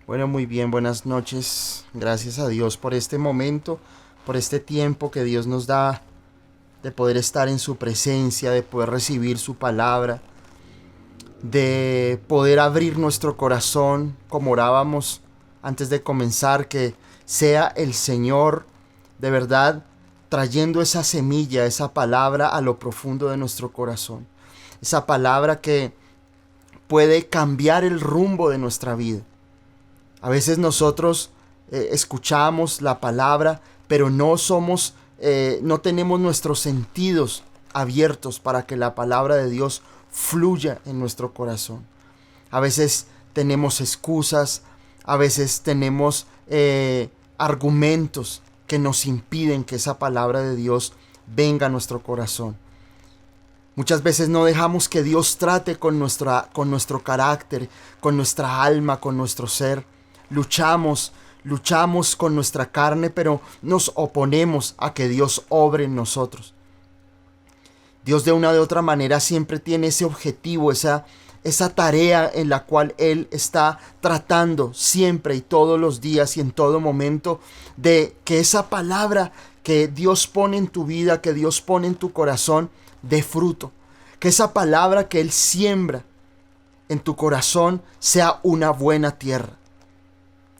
Bueno, muy bien, buenas noches. Gracias a Dios por este momento, por este tiempo que Dios nos da de poder estar en su presencia, de poder recibir su palabra, de poder abrir nuestro corazón como orábamos antes de comenzar, que sea el Señor de verdad trayendo esa semilla, esa palabra a lo profundo de nuestro corazón. Esa palabra que puede cambiar el rumbo de nuestra vida. A veces nosotros escuchamos la palabra, pero no tenemos nuestros sentidos abiertos para que la palabra de Dios fluya en nuestro corazón. A veces tenemos excusas, a veces tenemos argumentos que nos impiden que esa palabra de Dios venga a nuestro corazón. Muchas veces no dejamos que Dios trate con nuestro carácter, con nuestra alma, con nuestro ser. Luchamos con nuestra carne, pero nos oponemos a que Dios obre en nosotros. Dios de una u otra manera siempre tiene ese objetivo, esa tarea en la cual Él está tratando siempre y todos los días y en todo momento de que esa palabra que Dios pone en tu vida, que Dios pone en tu corazón, dé fruto. Que esa palabra que Él siembra en tu corazón sea una buena tierra.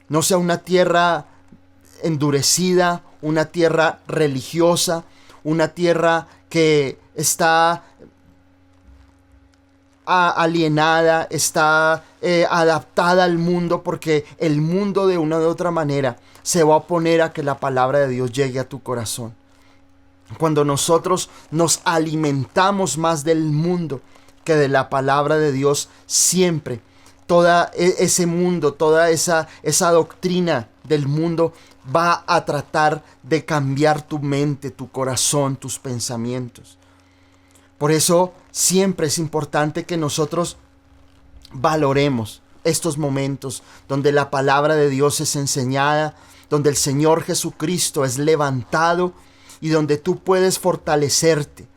No sea una tierra endurecida, una tierra religiosa, una tierra que está alienada, está adaptada al mundo, porque el mundo de una u otra manera se va a oponer a que la palabra de Dios llegue a tu corazón. Cuando nosotros nos alimentamos más del mundo que de la palabra de Dios, siempre todo ese mundo, toda esa doctrina del mundo va a tratar de cambiar tu mente, tu corazón, tus pensamientos. Por eso siempre es importante que nosotros valoremos estos momentos donde la palabra de Dios es enseñada, donde el Señor Jesucristo es levantado y donde tú puedes fortalecerte,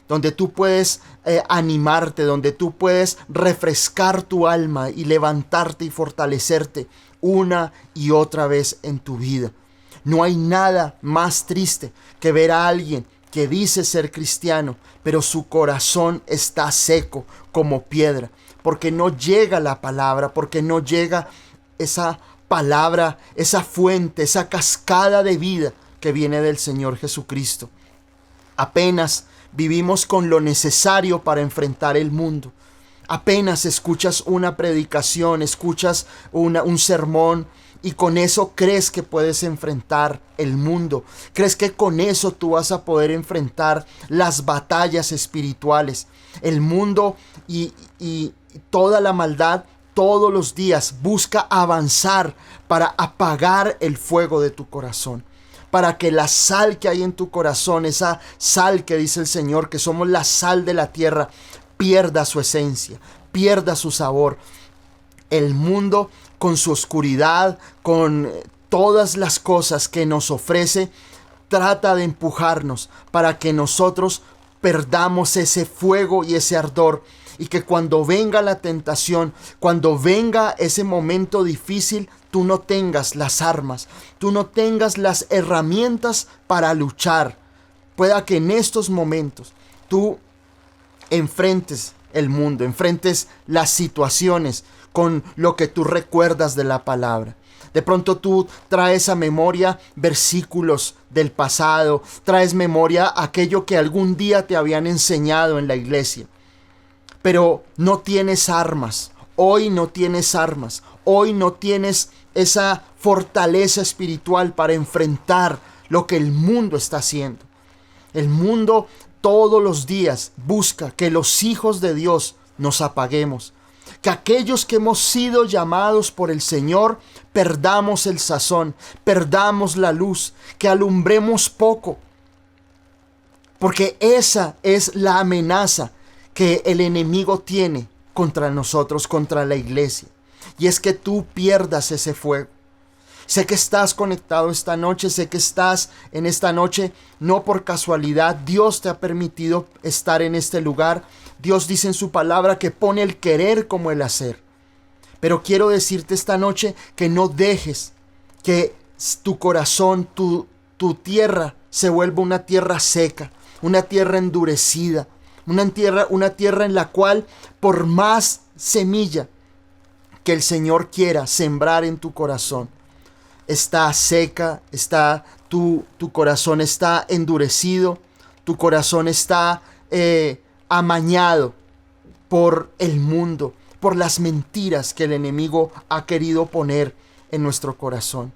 donde tú puedes animarte, donde tú puedes refrescar tu alma y levantarte y fortalecerte una y otra vez en tu vida. No hay nada más triste que ver a alguien que dice ser cristiano, pero su corazón está seco como piedra, porque no llega la palabra, porque no llega esa palabra, esa fuente, esa cascada de vida que viene del Señor Jesucristo. Apenas vivimos con lo necesario para enfrentar el mundo. Apenas escuchas una predicación, escuchas un sermón, y con eso crees que puedes enfrentar el mundo. Crees que con eso tú vas a poder enfrentar las batallas espirituales. El mundo y toda la maldad todos los días busca avanzar para apagar el fuego de tu corazón. Para que la sal que hay en tu corazón, esa sal que dice el Señor, que somos la sal de la tierra, pierda su esencia, pierda su sabor. El mundo, con su oscuridad, con todas las cosas que nos ofrece, trata de empujarnos para que nosotros perdamos ese fuego y ese ardor, y que cuando venga la tentación, cuando venga ese momento difícil, tú no tengas las armas, tú no tengas las herramientas para luchar. Pueda que en estos momentos tú enfrentes el mundo, enfrentes las situaciones con lo que tú recuerdas de la palabra. De pronto tú traes a memoria versículos del pasado, traes memoria aquello que algún día te habían enseñado en la iglesia, pero no tienes armas. Hoy no tienes armas, hoy no tienes esa fortaleza espiritual para enfrentar lo que el mundo está haciendo. El mundo todos los días busca que los hijos de Dios nos apaguemos, que aquellos que hemos sido llamados por el Señor perdamos el sazón, perdamos la luz, que alumbremos poco, porque esa es la amenaza que el enemigo tiene contra nosotros, contra la iglesia, y es que tú pierdas ese fuego. Sé que estás conectado esta noche, sé que estás en esta noche no por casualidad. Dios te ha permitido estar en este lugar. Dios dice en su palabra que pone el querer como el hacer. Pero quiero decirte esta noche que no dejes que tu corazón, tu tierra se vuelva una tierra seca, una tierra endurecida, una tierra en la cual por más semilla que el Señor quiera sembrar en tu corazón, está seca, tu corazón está endurecido, tu corazón está amañado por el mundo, por las mentiras que el enemigo ha querido poner en nuestro corazón.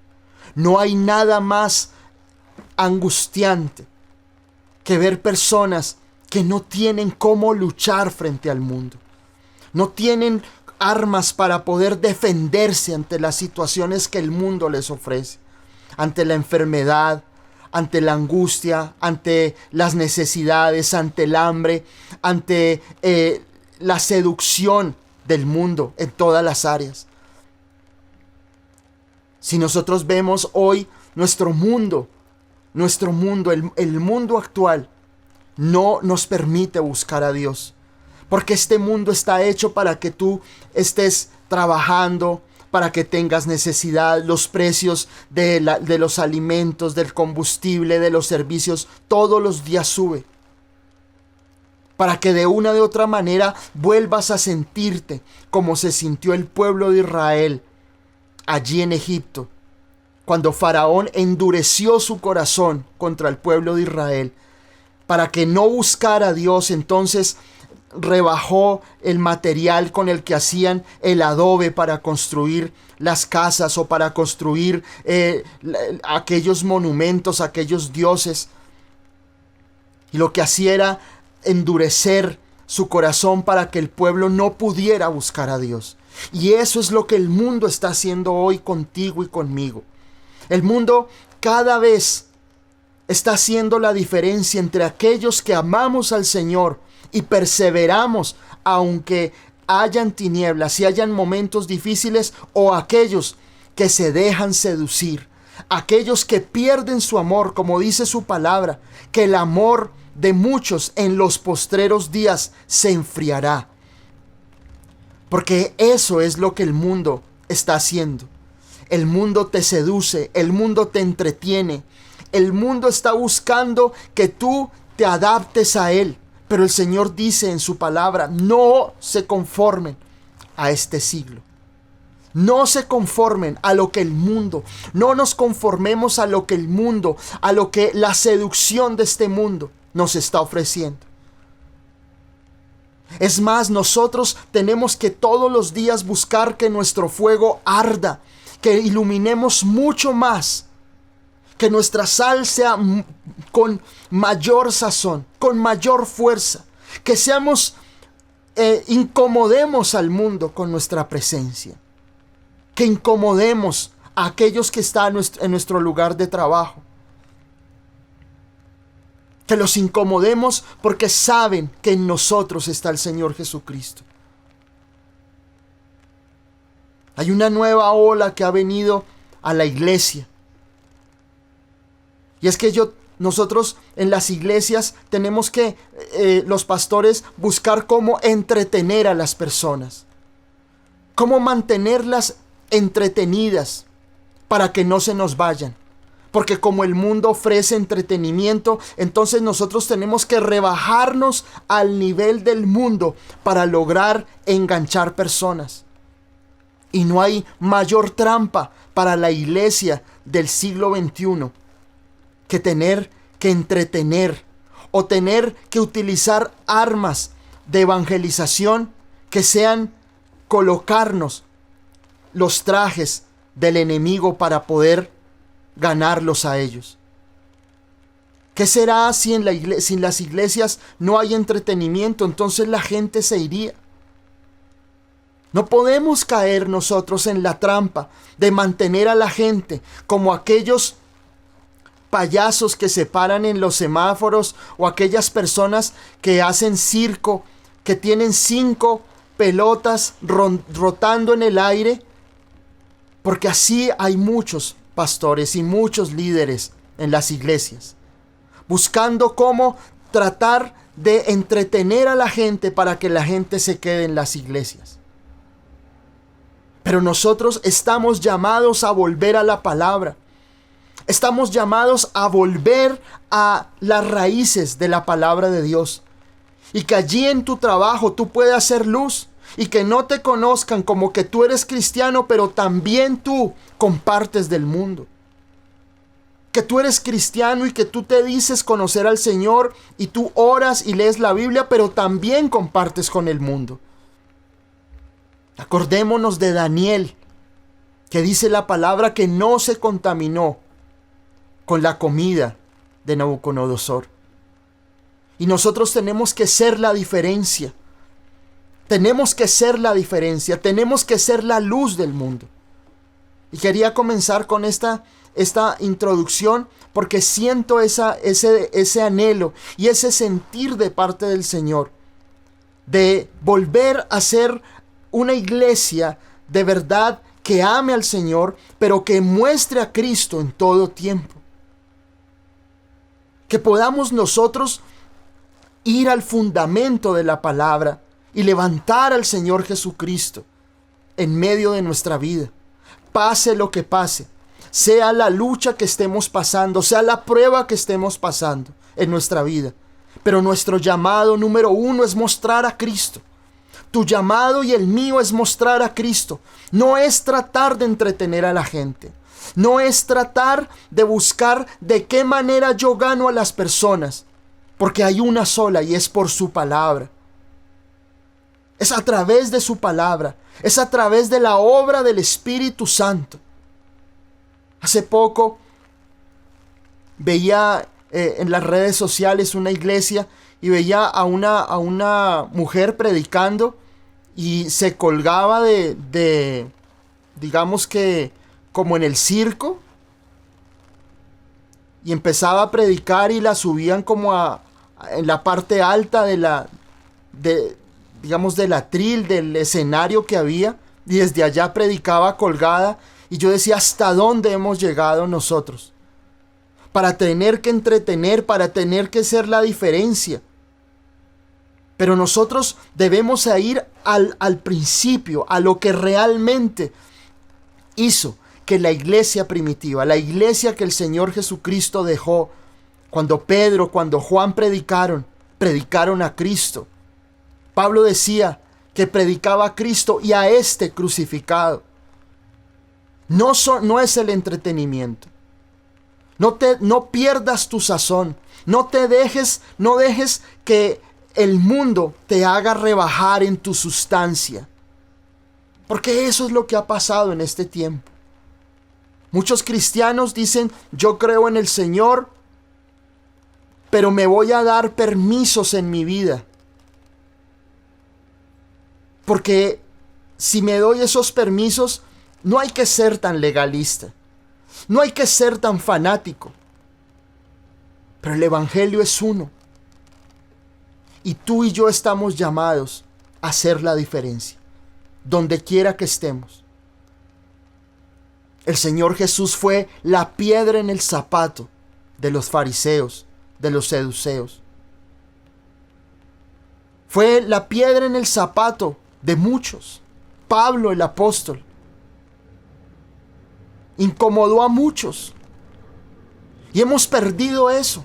No hay nada más angustiante que ver personas que no tienen cómo luchar frente al mundo. No tienen armas para poder defenderse ante las situaciones que el mundo les ofrece, ante la enfermedad, ante la angustia, ante las necesidades, ante el hambre, ante la seducción del mundo en todas las áreas. Si nosotros vemos hoy nuestro mundo, el mundo actual, no nos permite buscar a Dios. Porque este mundo está hecho para que tú estés trabajando, para que tengas necesidad. Los precios de los alimentos, del combustible, de los servicios, todos los días sube. Para que de una de otra manera vuelvas a sentirte como se sintió el pueblo de Israel allí en Egipto, cuando Faraón endureció su corazón contra el pueblo de Israel, para que no buscara a Dios. Entonces rebajó el material con el que hacían el adobe para construir las casas o para construir aquellos monumentos, aquellos dioses. Y lo que hacía era endurecer su corazón para que el pueblo no pudiera buscar a Dios. Y eso es lo que el mundo está haciendo hoy contigo y conmigo. El mundo cada vez está haciendo la diferencia entre aquellos que amamos al Señor y perseveramos aunque hayan tinieblas y hayan momentos difíciles, o aquellos que se dejan seducir, aquellos que pierden su amor, como dice su palabra, que el amor de muchos en los postreros días se enfriará. Porque eso es lo que el mundo está haciendo. El mundo te seduce, el mundo te entretiene, el mundo está buscando que tú te adaptes a él. Pero el Señor dice en su palabra: no se conformen a este siglo. No se conformen a lo que el mundo, no nos conformemos a lo que el mundo, a lo que la seducción de este mundo nos está ofreciendo. Es más, nosotros tenemos que todos los días buscar que nuestro fuego arda, que iluminemos mucho más, que nuestra sal sea con mayor sazón, con mayor fuerza, que incomodemos al mundo con nuestra presencia, que incomodemos a aquellos que están en nuestro lugar de trabajo, que los incomodemos porque saben que en nosotros está el Señor Jesucristo. Hay una nueva ola que ha venido a la iglesia. Y es que nosotros en las iglesias tenemos que, los pastores, buscar cómo entretener a las personas. Cómo mantenerlas entretenidas para que no se nos vayan. Porque como el mundo ofrece entretenimiento, entonces nosotros tenemos que rebajarnos al nivel del mundo para lograr enganchar personas. Y no hay mayor trampa para la iglesia del siglo XXI que tener que entretener o tener que utilizar armas de evangelización que sean colocarnos los trajes del enemigo para poder ganarlos a ellos. ¿Qué será si en las iglesias no hay entretenimiento? Entonces la gente se iría. No podemos caer nosotros en la trampa de mantener a la gente como aquellos payasos que se paran en los semáforos, o aquellas personas que hacen circo, que tienen 5 pelotas rotando en el aire, porque así hay muchos pastores y muchos líderes en las iglesias, buscando cómo tratar de entretener a la gente para que la gente se quede en las iglesias. Pero nosotros estamos llamados a volver a la palabra. Estamos llamados a volver a las raíces de la palabra de Dios. Y que allí en tu trabajo tú puedas hacer luz. Y que no te conozcan como que tú eres cristiano, pero también tú compartes del mundo. Que tú eres cristiano y que tú te dices conocer al Señor y tú oras y lees la Biblia, pero también compartes con el mundo. Acordémonos de Daniel, que dice la palabra que no se contaminó con la comida de Nabucodonosor. Y nosotros tenemos que ser la diferencia. Tenemos que ser la diferencia. Tenemos que ser la luz del mundo. Y quería comenzar con esta introducción porque siento ese anhelo y ese sentir de parte del Señor de volver a ser una iglesia de verdad que ame al Señor, pero que muestre a Cristo en todo tiempo. Que podamos nosotros ir al fundamento de la palabra y levantar al Señor Jesucristo en medio de nuestra vida. Pase lo que pase, sea la lucha que estemos pasando, sea la prueba que estemos pasando en nuestra vida. Pero nuestro llamado número uno es mostrar a Cristo. Tu llamado y el mío es mostrar a Cristo. No es tratar de entretener a la gente. No es tratar de buscar de qué manera yo gano a las personas. Porque hay una sola y es por su palabra. Es a través de su palabra. Es a través de la obra del Espíritu Santo. Hace poco veía en las redes sociales una iglesia y veía a una mujer predicando y se colgaba digamos que como en el circo, y empezaba a predicar y la subían como en la parte alta digamos del atril, del escenario que había, y desde allá predicaba colgada. Y yo decía, ¿hasta dónde hemos llegado nosotros? Para tener que entretener, para tener que ser la diferencia. Pero nosotros debemos ir al principio, a lo que realmente hizo que la iglesia primitiva, la iglesia que el Señor Jesucristo dejó, cuando Pedro, cuando Juan predicaron a Cristo. Pablo decía que predicaba a Cristo y a este crucificado. No es el entretenimiento. No pierdas tu sazón. No dejes que el mundo te haga rebajar en tu sustancia. Porque eso es lo que ha pasado en este tiempo. Muchos cristianos dicen, yo creo en el Señor, pero me voy a dar permisos en mi vida. Porque si me doy esos permisos, no hay que ser tan legalista. No hay que ser tan fanático. Pero el Evangelio es uno. Y tú y yo estamos llamados a hacer la diferencia, donde quiera que estemos. El Señor Jesús fue la piedra en el zapato de los fariseos, de los saduceos. Fue la piedra en el zapato de muchos. Pablo, el apóstol, incomodó a muchos. Y hemos perdido eso.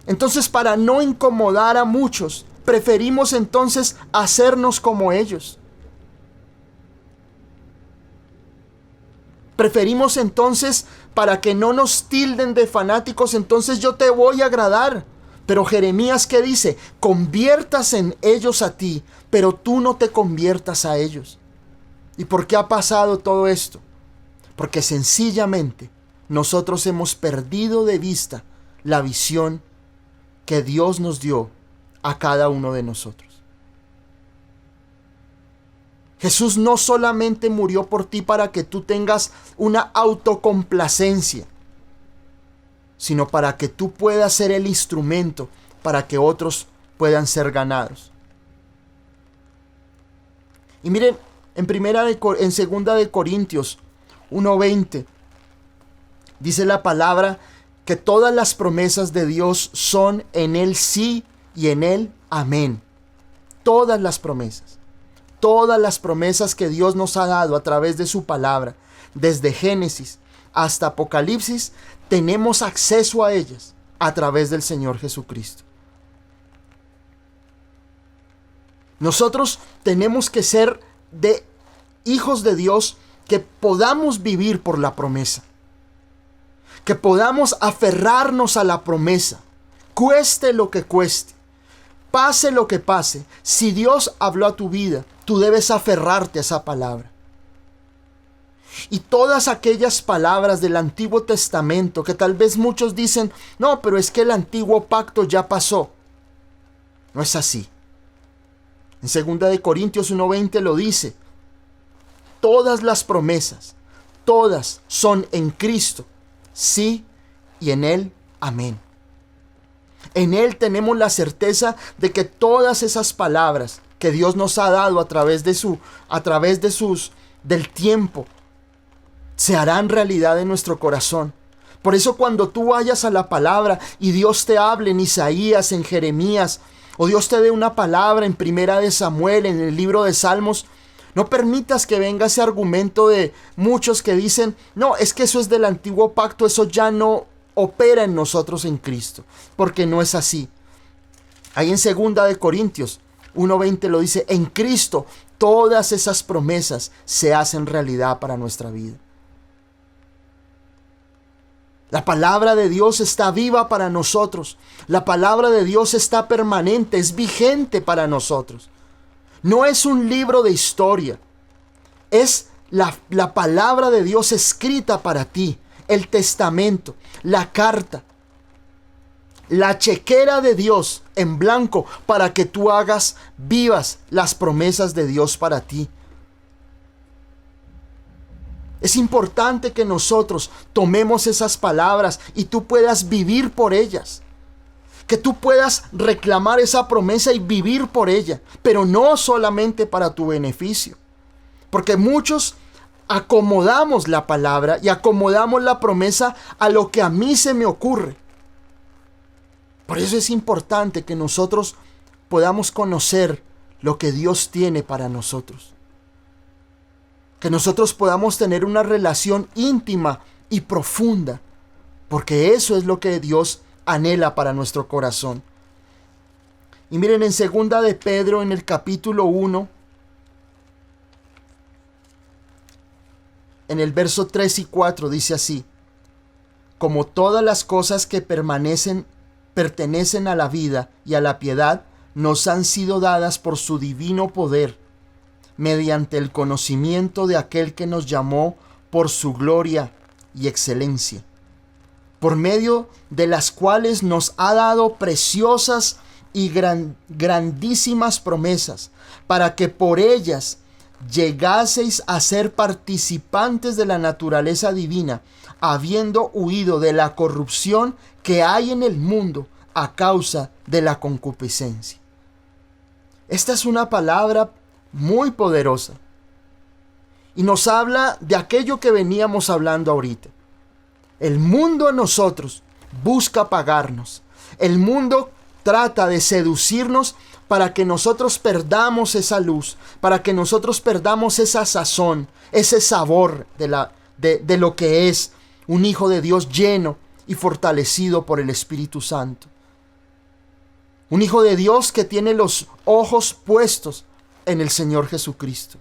Entonces, para no incomodar a muchos, preferimos entonces hacernos como ellos. Preferimos entonces, para que no nos tilden de fanáticos, entonces yo te voy a agradar. Pero Jeremías, ¿qué dice? Conviertas en ellos a ti, pero tú no te conviertas a ellos. ¿Y por qué ha pasado todo esto? Porque sencillamente nosotros hemos perdido de vista la visión que Dios nos dio a cada uno de nosotros. Jesús no solamente murió por ti para que tú tengas una autocomplacencia, sino para que tú puedas ser el instrumento para que otros puedan ser ganados. Y miren, en segunda de Corintios 1:20 dice la palabra que todas las promesas de Dios son en Él sí y en Él amén. Todas las promesas. Todas las promesas que Dios nos ha dado a través de su palabra, desde Génesis hasta Apocalipsis, tenemos acceso a ellas a través del Señor Jesucristo. Nosotros tenemos que ser de hijos de Dios que podamos vivir por la promesa, que podamos aferrarnos a la promesa, cueste lo que cueste, pase lo que pase. Si Dios habló a tu vida, tú debes aferrarte a esa palabra. Y todas aquellas palabras del Antiguo Testamento que tal vez muchos dicen, no, pero es que el antiguo pacto ya pasó. No es así. En 2 Corintios 1:20 lo dice. Todas las promesas, todas son en Cristo, sí, y en Él, amén. En Él tenemos la certeza de que todas esas palabras que Dios nos ha dado a través del tiempo, se harán realidad en nuestro corazón. Por eso cuando tú vayas a la palabra y Dios te hable en Isaías, en Jeremías, o Dios te dé una palabra en Primera de Samuel, en el libro de Salmos, no permitas que venga ese argumento de muchos que dicen, no, es que eso es del antiguo pacto, eso ya no opera en nosotros en Cristo, porque no es así. Ahí en 2 Corintios 1:20 lo dice, en Cristo todas esas promesas se hacen realidad para nuestra vida. La palabra de Dios está viva para nosotros. La palabra de Dios está permanente, es vigente para nosotros. No es un libro de historia. Es la palabra de Dios escrita para ti. El testamento, la carta, la chequera de Dios en blanco para que tú hagas vivas las promesas de Dios para ti. Es importante que nosotros tomemos esas palabras y tú puedas vivir por ellas. Que tú puedas reclamar esa promesa y vivir por ella. Pero no solamente para tu beneficio. Porque muchos acomodamos la palabra y acomodamos la promesa a lo que a mí se me ocurre. Por eso es importante que nosotros podamos conocer lo que Dios tiene para nosotros. Que nosotros podamos tener una relación íntima y profunda, porque eso es lo que Dios anhela para nuestro corazón. Y miren, en 2 de Pedro, en el capítulo 1, en el verso 3 y 4, dice así: como todas las cosas que pertenecen a la vida y a la piedad, nos han sido dadas por su divino poder, mediante el conocimiento de aquel que nos llamó por su gloria y excelencia, por medio de las cuales nos ha dado preciosas y grandísimas promesas, para que por ellas llegaseis a ser participantes de la naturaleza divina, habiendo huido de la corrupción que hay en el mundo a causa de la concupiscencia. Esta es una palabra muy poderosa y nos habla de aquello que veníamos hablando ahorita. El mundo a nosotros busca apagarnos. El mundo trata de seducirnos para que nosotros perdamos esa luz, para que nosotros perdamos esa sazón, ese sabor de lo que es un hijo de Dios lleno y fortalecido por el Espíritu Santo. Un hijo de Dios que tiene los ojos puestos en el Señor Jesucristo.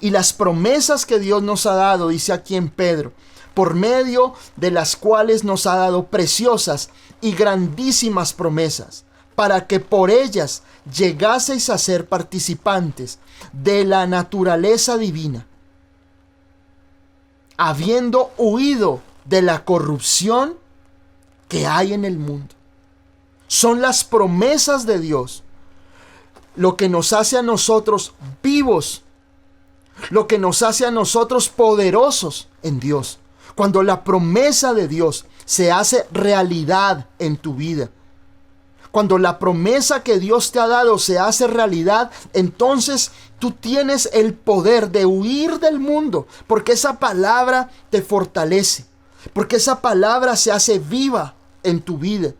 Y las promesas que Dios nos ha dado, dice aquí en Pedro, por medio de las cuales nos ha dado preciosas y grandísimas promesas, para que por ellas llegaseis a ser participantes de la naturaleza divina, habiendo huido de la corrupción que hay en el mundo. Son las promesas de Dios lo que nos hace a nosotros vivos, lo que nos hace a nosotros poderosos en Dios. Cuando la promesa de Dios se hace realidad en tu vida, cuando la promesa que Dios te ha dado se hace realidad, entonces tú tienes el poder de huir del mundo, porque esa palabra te fortalece, porque esa palabra se hace viva en tu vida.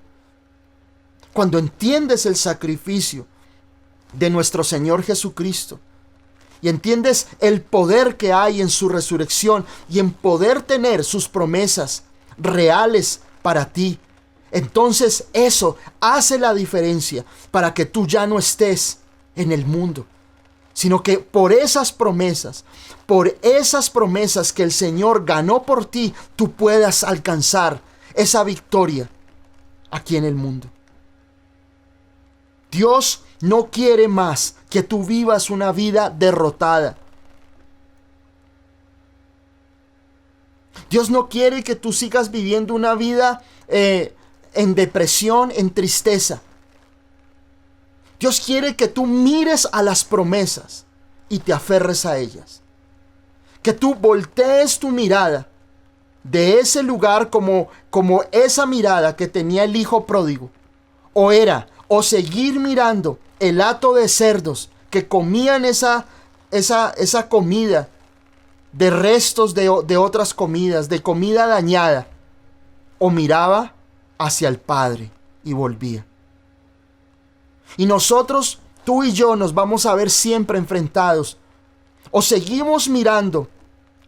Cuando entiendes el sacrificio de nuestro Señor Jesucristo, y entiendes el poder que hay en su resurrección y en poder tener sus promesas reales para ti, entonces eso hace la diferencia para que tú ya no estés en el mundo, sino que por esas promesas que el Señor ganó por ti, tú puedas alcanzar esa victoria aquí en el mundo. Dios no quiere más que tú vivas una vida derrotada. Dios no quiere que tú sigas viviendo una vida en depresión, en tristeza. Dios quiere que tú mires a las promesas y te aferres a ellas. Que tú voltees tu mirada de ese lugar como esa mirada que tenía el hijo pródigo. O seguir mirando el hato de cerdos que comían esa comida de restos de otras comidas, de comida dañada. O miraba hacia el Padre y volvía. Y nosotros, tú y yo, nos vamos a ver siempre enfrentados. O seguimos mirando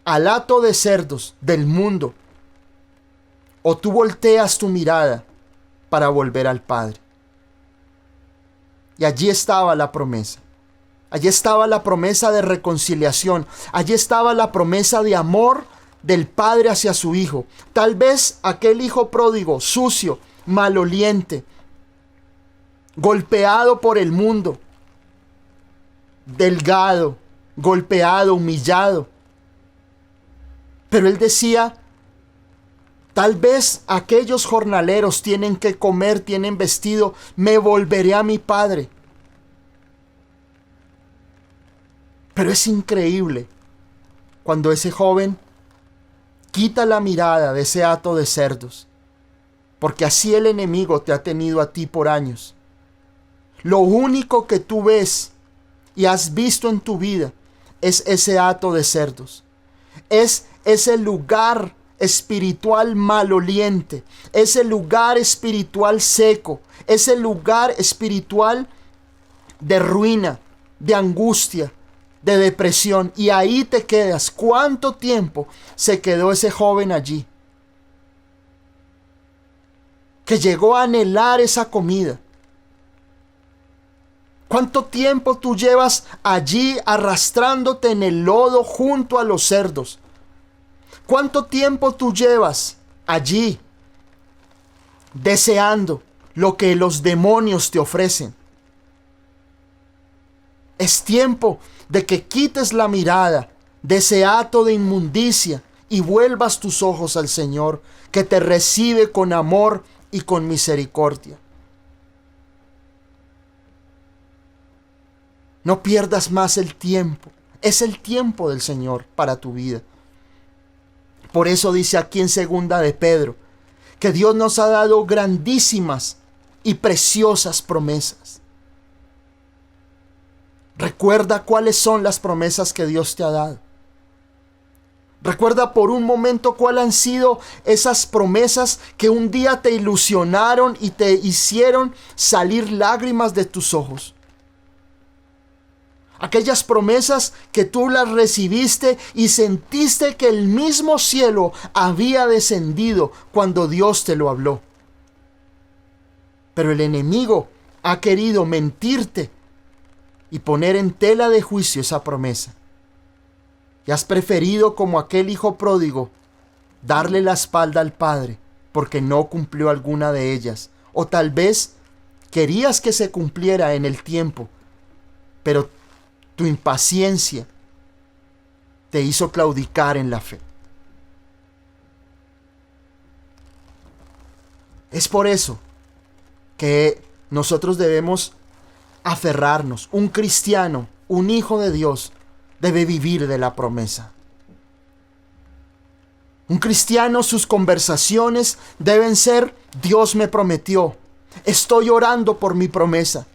al hato de cerdos del mundo, o tú volteas tu mirada para volver al Padre. Y allí estaba la promesa. Allí estaba la promesa de reconciliación. Allí estaba la promesa de amor del Padre hacia su Hijo. Tal vez aquel hijo pródigo, sucio, maloliente, golpeado por el mundo, delgado, golpeado, humillado. Pero él decía, tal vez aquellos jornaleros tienen que comer, tienen vestido, me volveré a mi padre. Pero es increíble cuando ese joven quita la mirada de ese hato de cerdos, porque así el enemigo te ha tenido a ti por años. Lo único que tú ves y has visto en tu vida es ese hato de cerdos. Es ese lugar espiritual maloliente, ese lugar espiritual seco, ese lugar espiritual de ruina, de angustia, de depresión. Y ahí te quedas. ¿Cuánto tiempo se quedó ese joven allí? Que llegó a anhelar esa comida. ¿Cuánto tiempo tú llevas allí arrastrándote en el lodo junto a los cerdos? ¿Cuánto tiempo tú llevas allí deseando lo que los demonios te ofrecen? Es tiempo de que quites la mirada de ese hato de inmundicia y vuelvas tus ojos al Señor, que te recibe con amor y con misericordia. No pierdas más el tiempo. Es el tiempo del Señor para tu vida. Por eso dice aquí en 2 de Pedro, que Dios nos ha dado grandísimas y preciosas promesas. Recuerda cuáles son las promesas que Dios te ha dado. Recuerda por un momento cuáles han sido esas promesas que un día te ilusionaron y te hicieron salir lágrimas de tus ojos. Aquellas promesas que tú las recibiste y sentiste que el mismo cielo había descendido cuando Dios te lo habló. Pero el enemigo ha querido mentirte y poner en tela de juicio esa promesa. Y has preferido, como aquel hijo pródigo, darle la espalda al Padre porque no cumplió alguna de ellas. O tal vez querías que se cumpliera en el tiempo, pero tu impaciencia te hizo claudicar en la fe. Es por eso que nosotros debemos aferrarnos. Un cristiano, un hijo de Dios, debe vivir de la promesa. Un cristiano, sus conversaciones deben ser: Dios me prometió, estoy orando por mi promesa.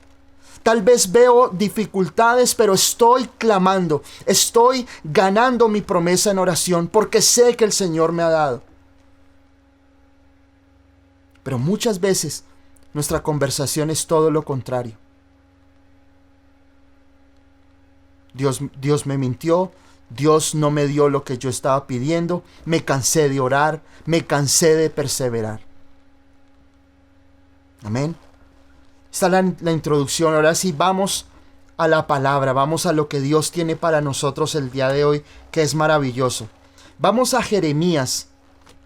Tal vez veo dificultades, pero estoy clamando, estoy ganando mi promesa en oración porque sé que el Señor me ha dado. Pero muchas veces nuestra conversación es todo lo contrario. Dios me mintió, Dios no me dio lo que yo estaba pidiendo, me cansé de orar, me cansé de perseverar. Amén. Esta es la introducción. Ahora sí, vamos a la palabra, vamos a lo que Dios tiene para nosotros el día de hoy, que es maravilloso. Vamos a Jeremías,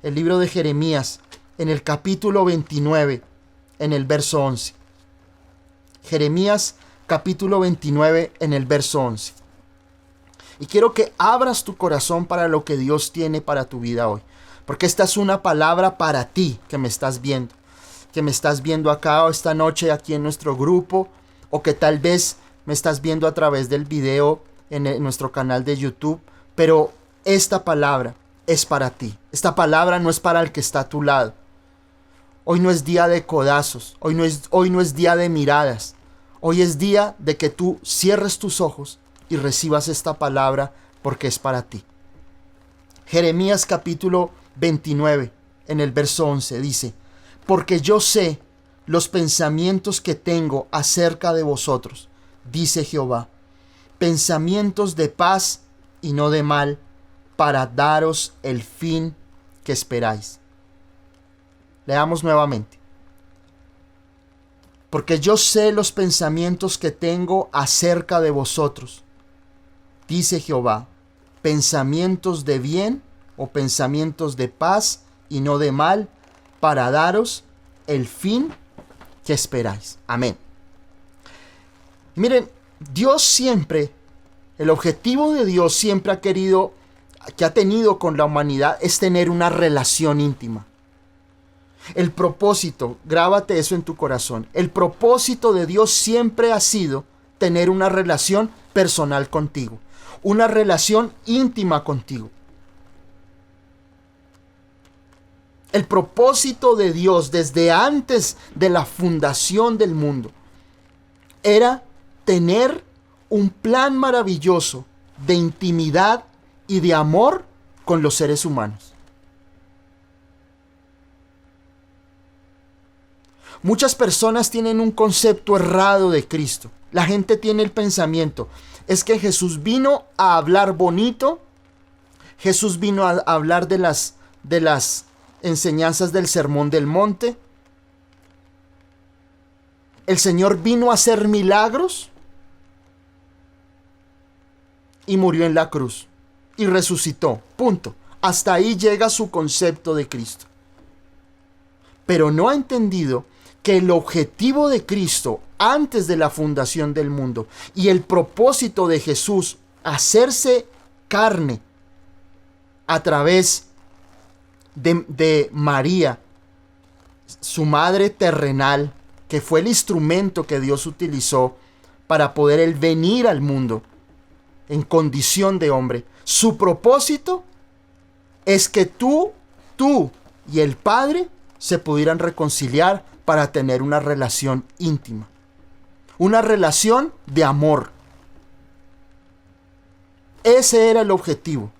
el libro de Jeremías, en el capítulo 29, en el verso 11. Jeremías, capítulo 29, en el verso 11. Y quiero que abras tu corazón para lo que Dios tiene para tu vida hoy. Porque esta es una palabra para ti que me estás viendo. Que me estás viendo acá o esta noche aquí en nuestro grupo. O que tal vez me estás viendo a través del video en nuestro canal de YouTube. Pero esta palabra es para ti. Esta palabra no es para el que está a tu lado. Hoy no es día de codazos. Hoy no es día de miradas. Hoy es día de que tú cierres tus ojos y recibas esta palabra porque es para ti. Jeremías capítulo 29, en el verso 11, dice: porque yo sé los pensamientos que tengo acerca de vosotros, dice Jehová, pensamientos de paz y no de mal, para daros el fin que esperáis. Leamos nuevamente. Porque yo sé los pensamientos que tengo acerca de vosotros, dice Jehová, pensamientos de bien o pensamientos de paz y no de mal, para daros el fin que esperáis. Amén. Miren, Dios siempre, el objetivo de Dios siempre que ha tenido con la humanidad es tener una relación íntima. El propósito, grábate eso en tu corazón, el propósito de Dios siempre ha sido tener una relación personal contigo, una relación íntima contigo. El propósito de Dios desde antes de la fundación del mundo era tener un plan maravilloso de intimidad y de amor con los seres humanos. Muchas personas tienen un concepto errado de Cristo. La gente tiene el pensamiento, es que Jesús vino a hablar bonito, Jesús vino a hablar de las enseñanzas del Sermón del Monte, el Señor vino a hacer milagros y murió en la cruz y resucitó, punto. Hasta ahí llega su concepto de Cristo. Pero no ha entendido que el objetivo de Cristo antes de la fundación del mundo y el propósito de Jesús hacerse carne a través de María, su madre terrenal, que fue el instrumento que Dios utilizó para poder él venir al mundo en condición de hombre. Su propósito es que tú y el Padre se pudieran reconciliar para tener una relación íntima, una relación de amor. Ese era el objetivo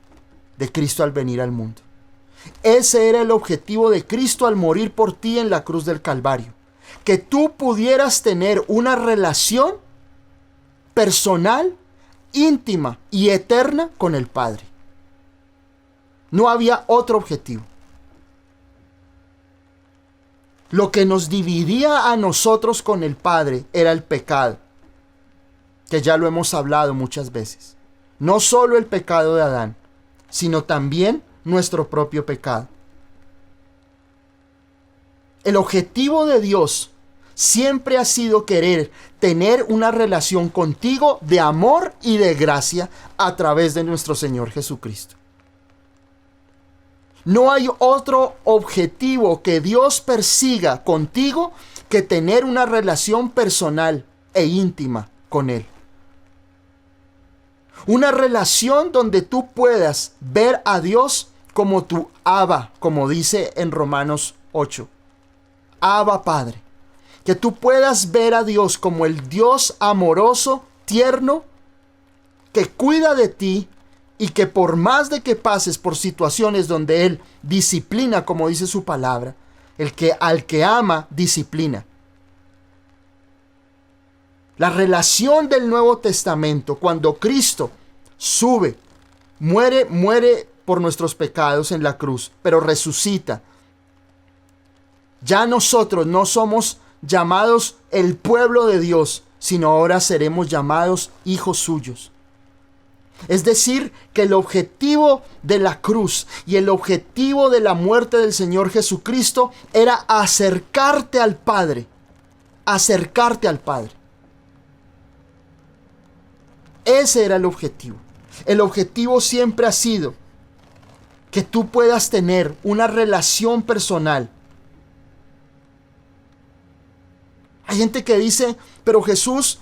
de Cristo al venir al mundo. Ese era el objetivo de Cristo al morir por ti en la cruz del Calvario. Que tú pudieras tener una relación personal, íntima y eterna con el Padre. No había otro objetivo. Lo que nos dividía a nosotros con el Padre era el pecado, que ya lo hemos hablado muchas veces. No solo el pecado de Adán, sino también nuestro propio pecado. El objetivo de Dios siempre ha sido querer tener una relación contigo de amor y de gracia a través de nuestro Señor Jesucristo. No hay otro objetivo que Dios persiga contigo que tener una relación personal e íntima con Él. Una relación donde tú puedas ver a Dios como tu Abba, como dice en Romanos 8. Abba Padre. Que tú puedas ver a Dios como el Dios amoroso, tierno, que cuida de ti y que por más de que pases por situaciones donde Él disciplina, como dice su palabra, al que ama, disciplina. La relación del Nuevo Testamento, cuando Cristo sube, muere por nuestros pecados en la cruz, pero resucita. Ya nosotros no somos llamados el pueblo de Dios, sino ahora seremos llamados hijos suyos. Es decir, que el objetivo de la cruz y el objetivo de la muerte del Señor Jesucristo era acercarte al Padre. Acercarte al Padre. Ese era el objetivo. El objetivo siempre ha sido que tú puedas tener una relación personal. Hay gente que dice, pero Jesús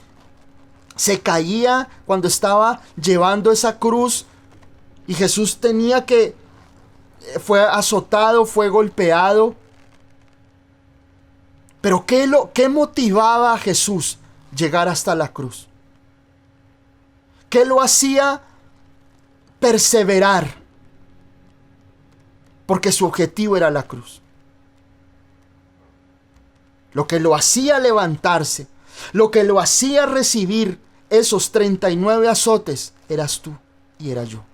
se caía cuando estaba llevando esa cruz y Jesús fue azotado, fue golpeado. Pero ¿qué motivaba a Jesús llegar hasta la cruz? ¿Qué lo hacía perseverar? Porque su objetivo era la cruz. Lo que lo hacía levantarse, lo que lo hacía recibir esos 39 azotes, eras tú y era yo.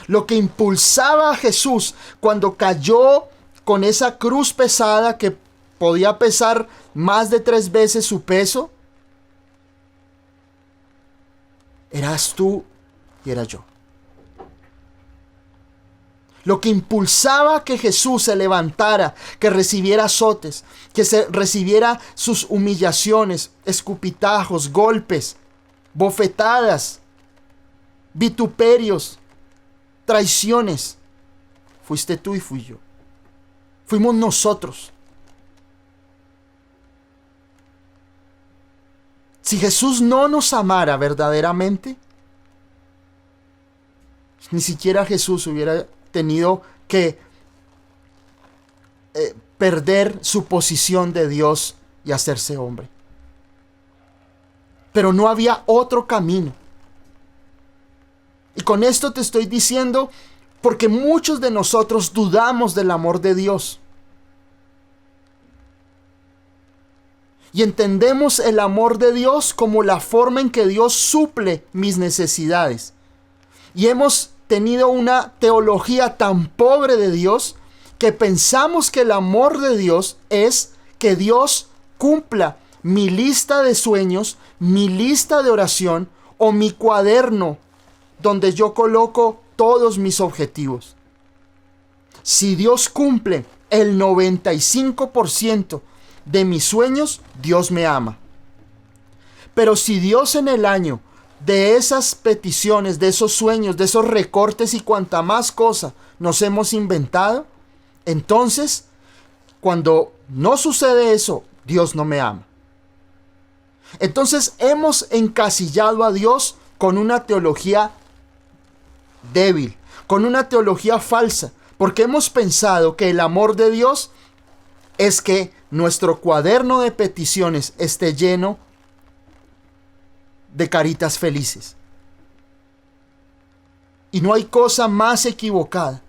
Lo que impulsaba a Jesús cuando cayó con esa cruz pesada que podía pesar más de 3 veces su peso, eras tú y era yo. Lo que impulsaba que Jesús se levantara, que recibiera azotes, que recibiera sus humillaciones, escupitajos, golpes, bofetadas, vituperios, traiciones, fuiste tú y fui yo. Fuimos nosotros. Si Jesús no nos amara verdaderamente, ni siquiera Jesús hubiera tenido que perder su posición de Dios y hacerse hombre. Pero no había otro camino. Y con esto te estoy diciendo porque muchos de nosotros dudamos del amor de Dios. Y entendemos el amor de Dios como la forma en que Dios suple mis necesidades. Y hemos tenido una teología tan pobre de Dios que pensamos que el amor de Dios es que Dios cumpla mi lista de sueños, mi lista de oración o mi cuaderno donde yo coloco todos mis objetivos. Si Dios cumple el 95% de mis sueños, Dios me ama. Pero si Dios en el año de esas peticiones, de esos sueños, de esos recortes y cuanta más cosa nos hemos inventado, entonces, cuando no sucede eso, Dios no me ama. Entonces hemos encasillado a Dios con una teología débil, con una teología falsa, porque hemos pensado que el amor de Dios es que nuestro cuaderno de peticiones esté lleno de caritas felices. Y no hay cosa más equivocada.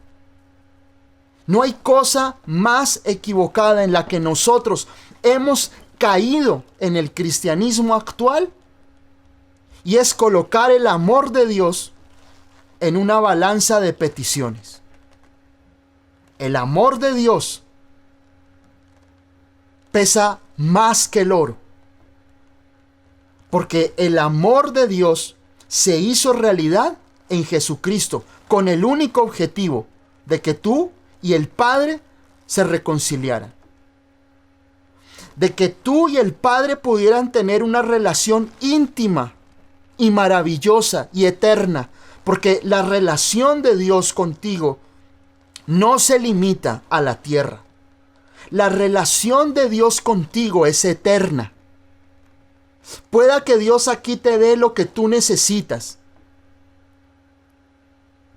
No hay cosa más equivocada en la que nosotros hemos caído en el cristianismo actual, y es colocar el amor de Dios en una balanza de peticiones. El amor de Dios pesa más que el oro, porque el amor de Dios se hizo realidad en Jesucristo con el único objetivo de que tú y el Padre se reconciliaran. De que tú y el Padre pudieran tener una relación íntima y maravillosa y eterna, porque la relación de Dios contigo no se limita a la tierra. La relación de Dios contigo es eterna. Pueda que Dios aquí te dé lo que tú necesitas,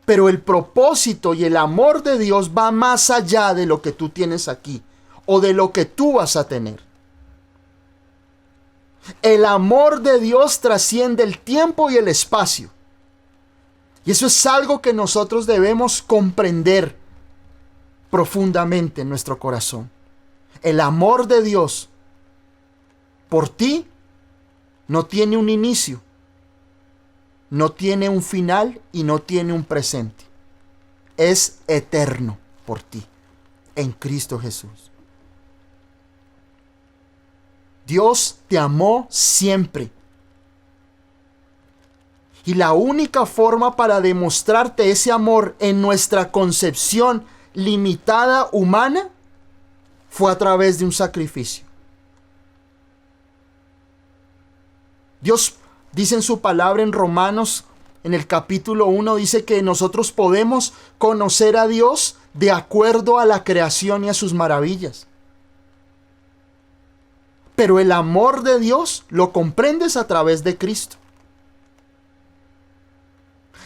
pero el propósito y el amor de Dios va más allá de lo que tú tienes aquí o de lo que tú vas a tener. El amor de Dios trasciende el tiempo y el espacio. Y eso es algo que nosotros debemos comprender profundamente en nuestro corazón. El amor de Dios por ti no tiene un inicio, no tiene un final y no tiene un presente. Es eterno por ti, en Cristo Jesús. Dios te amó siempre. Y la única forma para demostrarte ese amor en nuestra concepción limitada humana fue a través de un sacrificio. Dios dice en su palabra en Romanos, en el capítulo 1, dice que nosotros podemos conocer a Dios de acuerdo a la creación y a sus maravillas. Pero el amor de Dios lo comprendes a través de Cristo.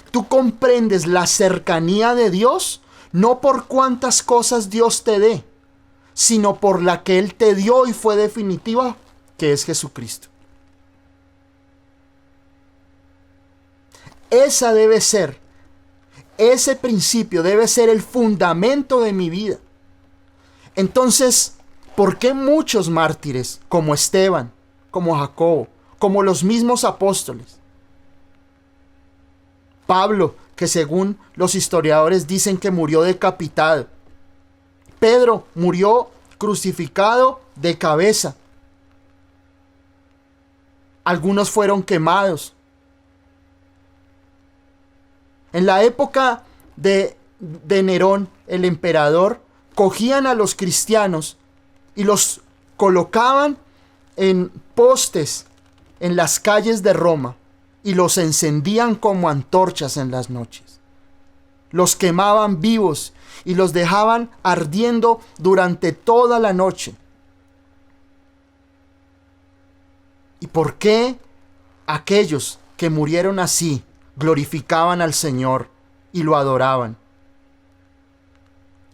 Tú comprendes la cercanía de Dios no por cuántas cosas Dios te dé, sino por la que Él te dio y fue definitiva, que es Jesucristo. Ese principio debe ser el fundamento de mi vida. Entonces, ¿por qué muchos mártires, como Esteban, como Jacobo, como los mismos apóstoles? Pablo, que según los historiadores dicen que murió decapitado. Pedro murió crucificado de cabeza. Algunos fueron quemados. En la época de Nerón, el emperador, cogían a los cristianos y los colocaban en postes en las calles de Roma y los encendían como antorchas en las noches. Los quemaban vivos y los dejaban ardiendo durante toda la noche. ¿Y por qué aquellos que murieron así glorificaban al Señor y lo adoraban?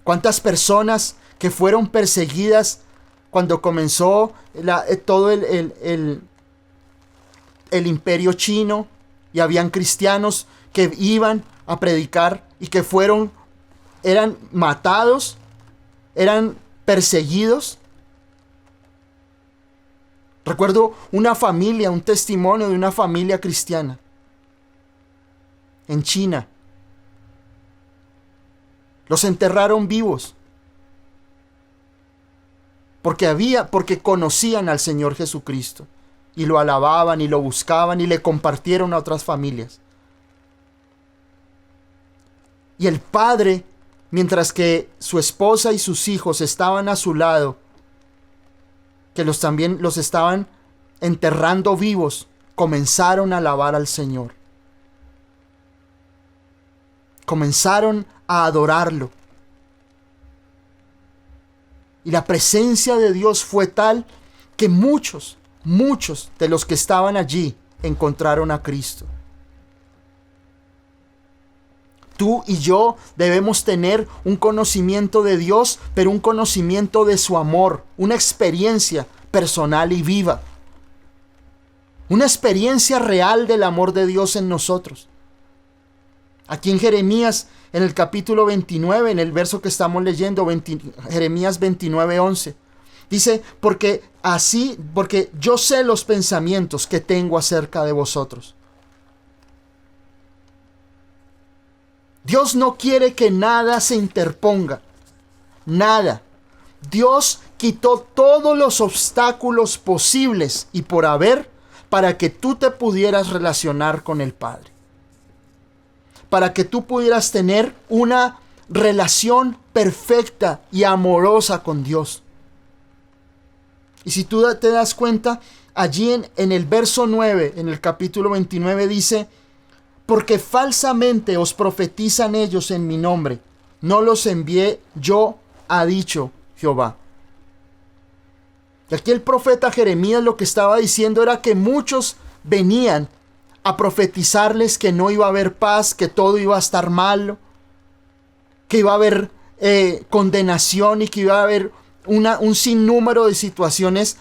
¿Cuántas personas que fueron perseguidas cuando comenzó todo el imperio chino, y habían cristianos que iban a predicar y que eran matados, eran perseguidos? Recuerdo un testimonio de una familia cristiana en China. Los enterraron vivos porque conocían al Señor Jesucristo y lo alababan y lo buscaban y le compartieron a otras familias. Y el padre, mientras que su esposa y sus hijos estaban a su lado, que también los estaban enterrando vivos, comenzaron a alabar al Señor. Comenzaron a adorarlo. Y la presencia de Dios fue tal que muchos de los que estaban allí encontraron a Cristo. Tú y yo debemos tener un conocimiento de Dios, pero un conocimiento de su amor, una experiencia personal y viva. Una experiencia real del amor de Dios en nosotros. Aquí en Jeremías, en el capítulo 29, en el verso que estamos leyendo, Jeremías 29:11, dice, porque yo sé los pensamientos que tengo acerca de vosotros. Dios no quiere que nada se interponga. Nada. Dios quitó todos los obstáculos posibles y por haber para que tú te pudieras relacionar con el Padre. Para que tú pudieras tener una relación perfecta y amorosa con Dios. Y si tú te das cuenta, allí en el verso 9, en el capítulo 29 dice, porque falsamente os profetizan ellos en mi nombre, no los envié yo, ha dicho Jehová. Y aquí el profeta Jeremías lo que estaba diciendo era que muchos venían a profetizarles que no iba a haber paz, que todo iba a estar malo, que iba a haber condenación y que iba a haber un sinnúmero de situaciones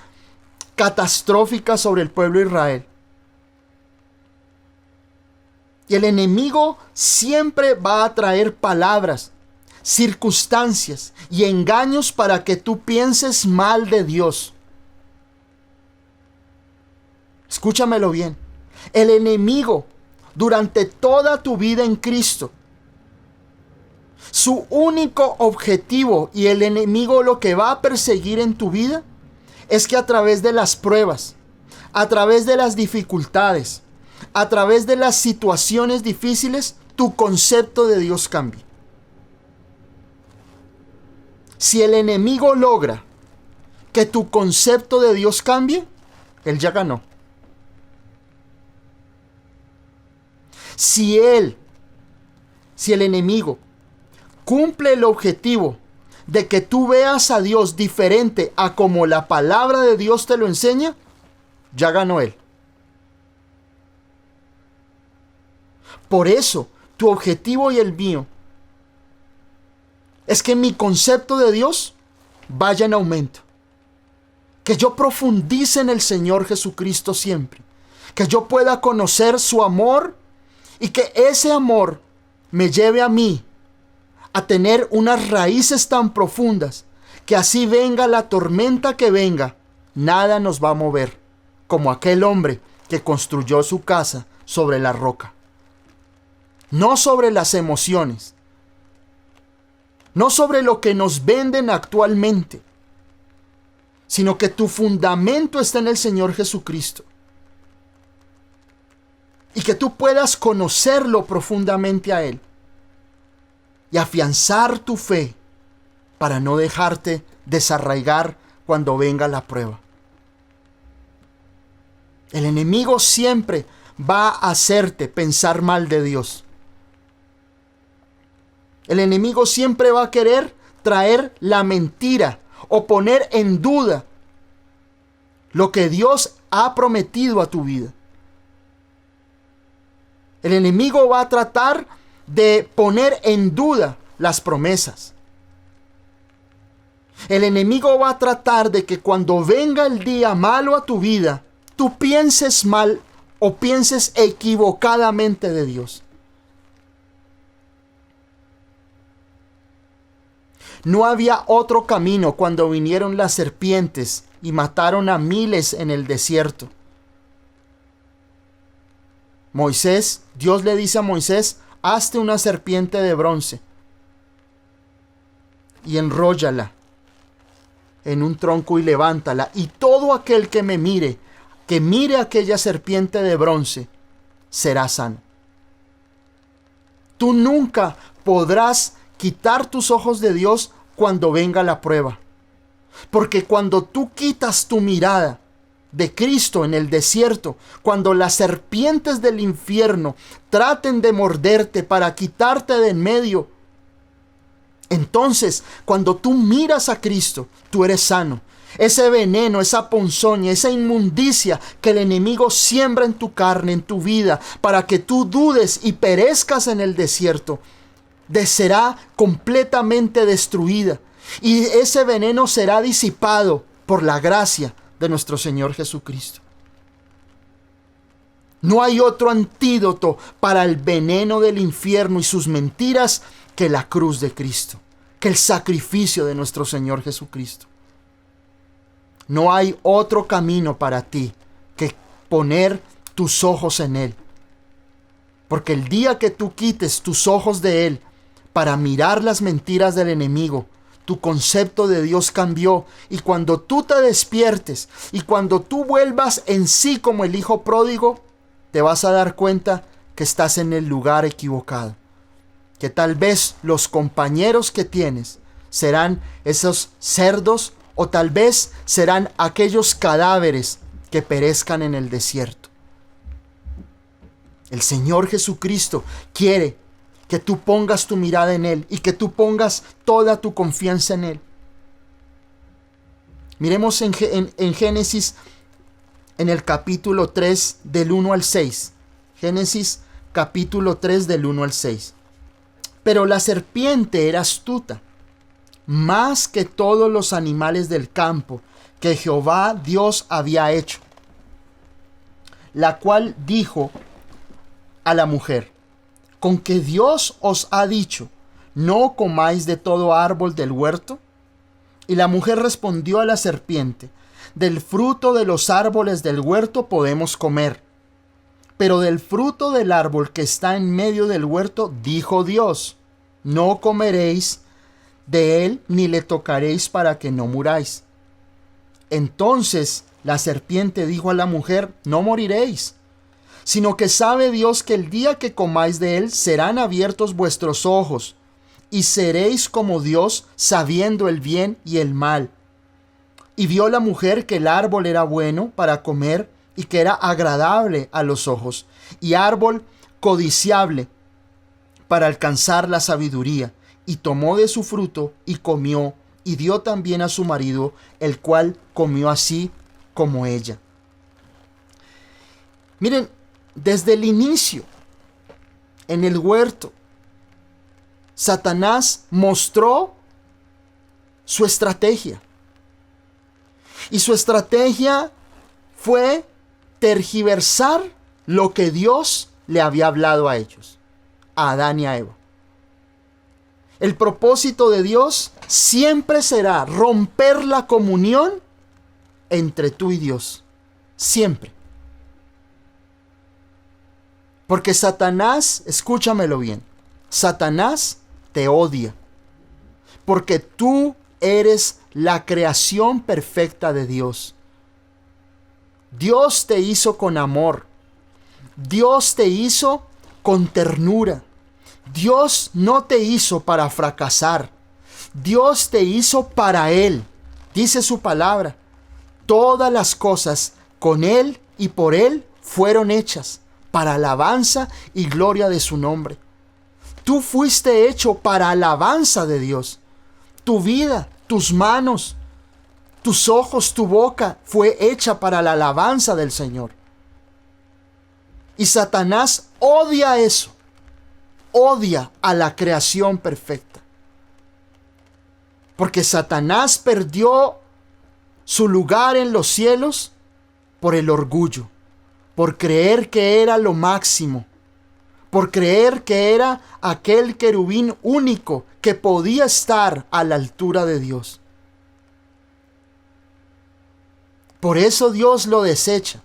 catastróficas sobre el pueblo de Israel. Y el enemigo siempre va a traer palabras, circunstancias y engaños para que tú pienses mal de Dios. Escúchamelo bien. El enemigo, durante toda tu vida en Cristo, su único objetivo, y el enemigo lo que va a perseguir en tu vida, es que a través de las pruebas, a través de las dificultades, a través de las situaciones difíciles, tu concepto de Dios cambie. Si el enemigo logra que tu concepto de Dios cambie, él ya ganó. Si el enemigo cumple el objetivo de que tú veas a Dios diferente a como la palabra de Dios te lo enseña, ya ganó él. Por eso, tu objetivo y el mío es que mi concepto de Dios vaya en aumento. Que yo profundice en el Señor Jesucristo siempre. Que yo pueda conocer su amor y que ese amor me lleve a mí a tener unas raíces tan profundas que así venga la tormenta que venga, nada nos va a mover, como aquel hombre que construyó su casa sobre la roca. No sobre las emociones, no sobre lo que nos venden actualmente, sino que tu fundamento está en el Señor Jesucristo. Y que tú puedas conocerlo profundamente a Él. Y afianzar tu fe para no dejarte desarraigar cuando venga la prueba. El enemigo siempre va a hacerte pensar mal de Dios. El enemigo siempre va a querer traer la mentira o poner en duda lo que Dios ha prometido a tu vida. El enemigo va a tratar de poner en duda las promesas. El enemigo va a tratar de que cuando venga el día malo a tu vida, tú pienses mal o pienses equivocadamente de Dios. No había otro camino cuando vinieron las serpientes y mataron a miles en el desierto. Dios le dice a Moisés: hazte una serpiente de bronce y enróllala en un tronco y levántala, y todo aquel que me mire, que mire aquella serpiente de bronce, será sano. Tú nunca podrás quitar tus ojos de Dios cuando venga la prueba, porque cuando tú quitas tu mirada de Cristo en el desierto, cuando las serpientes del infierno traten de morderte para quitarte de en medio, entonces cuando tú miras a Cristo, tú eres sano. Ese veneno, esa ponzoña, esa inmundicia que el enemigo siembra en tu carne, en tu vida, para que tú dudes y perezcas en el desierto, será completamente destruida, y ese veneno será disipado por la gracia de nuestro Señor Jesucristo. No hay otro antídoto para el veneno del infierno y sus mentiras que la cruz de Cristo, que el sacrificio de nuestro Señor Jesucristo. No hay otro camino para ti que poner tus ojos en Él. Porque el día que tú quites tus ojos de Él para mirar las mentiras del enemigo, tu concepto de Dios cambió, y cuando tú te despiertes y cuando tú vuelvas en sí como el hijo pródigo, te vas a dar cuenta que estás en el lugar equivocado, que tal vez los compañeros que tienes serán esos cerdos, o tal vez serán aquellos cadáveres que perezcan en el desierto. El Señor Jesucristo quiere que tú pongas tu mirada en Él y que tú pongas toda tu confianza en Él. Miremos en Génesis, en el capítulo 3, del 1 al 6. Génesis capítulo 3, del 1 al 6. Pero la serpiente era astuta, más que todos los animales del campo que Jehová Dios había hecho, la cual dijo a la mujer: ¿con que Dios os ha dicho, no comáis de todo árbol del huerto? Y la mujer respondió a la serpiente: del fruto de los árboles del huerto podemos comer. Pero del fruto del árbol que está en medio del huerto, dijo Dios, no comeréis de él ni le tocaréis para que no muráis. Entonces la serpiente dijo a la mujer, no moriréis, sino que sabe Dios que el día que comáis de él serán abiertos vuestros ojos, y seréis como Dios, sabiendo el bien y el mal. Y vio la mujer que el árbol era bueno para comer, y que era agradable a los ojos, y árbol codiciable para alcanzar la sabiduría, y tomó de su fruto y comió, y dio también a su marido, el cual comió así como ella. Miren, desde el inicio, en el huerto, Satanás mostró su estrategia. Y su estrategia fue tergiversar lo que Dios le había hablado a ellos, a Adán y a Eva. El propósito de Dios siempre será romper la comunión entre tú y Dios. Siempre. Porque Satanás, escúchamelo bien, Satanás te odia. Porque tú eres la creación perfecta de Dios. Dios te hizo con amor. Dios te hizo con ternura. Dios no te hizo para fracasar. Dios te hizo para Él. Dice su palabra. Todas las cosas con Él y por Él fueron hechas para alabanza y gloria de su nombre. Tú fuiste hecho para alabanza de Dios. Tu vida, tus manos, tus ojos, tu boca fue hecha para la alabanza del Señor. Y Satanás odia eso. Odia a la creación perfecta. Porque Satanás perdió su lugar en los cielos por el orgullo, por creer que era lo máximo, por creer que era aquel querubín único que podía estar a la altura de Dios. Por eso Dios lo desecha.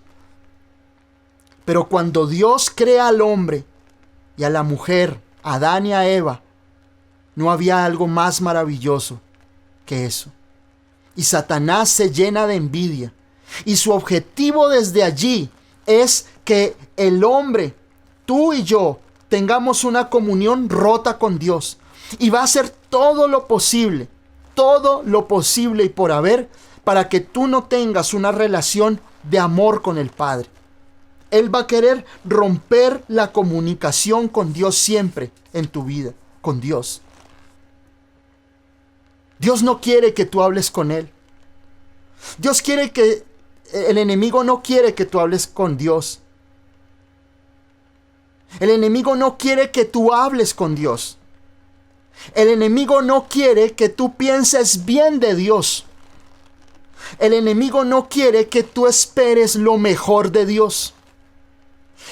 Pero cuando Dios crea al hombre y a la mujer, a Adán y a Eva, no había algo más maravilloso que eso. Y Satanás se llena de envidia. Y su objetivo desde allí es que el hombre, tú y yo, tengamos una comunión rota con Dios. Y va a hacer todo lo posible y por haber, para que tú no tengas una relación de amor con el Padre. Él va a querer romper la comunicación con Dios siempre en tu vida, con Dios. Dios no quiere que tú hables con Él. El enemigo no quiere que tú hables con Dios. El enemigo no quiere que tú hables con Dios. El enemigo no quiere que tú pienses bien de Dios. El enemigo no quiere que tú esperes lo mejor de Dios.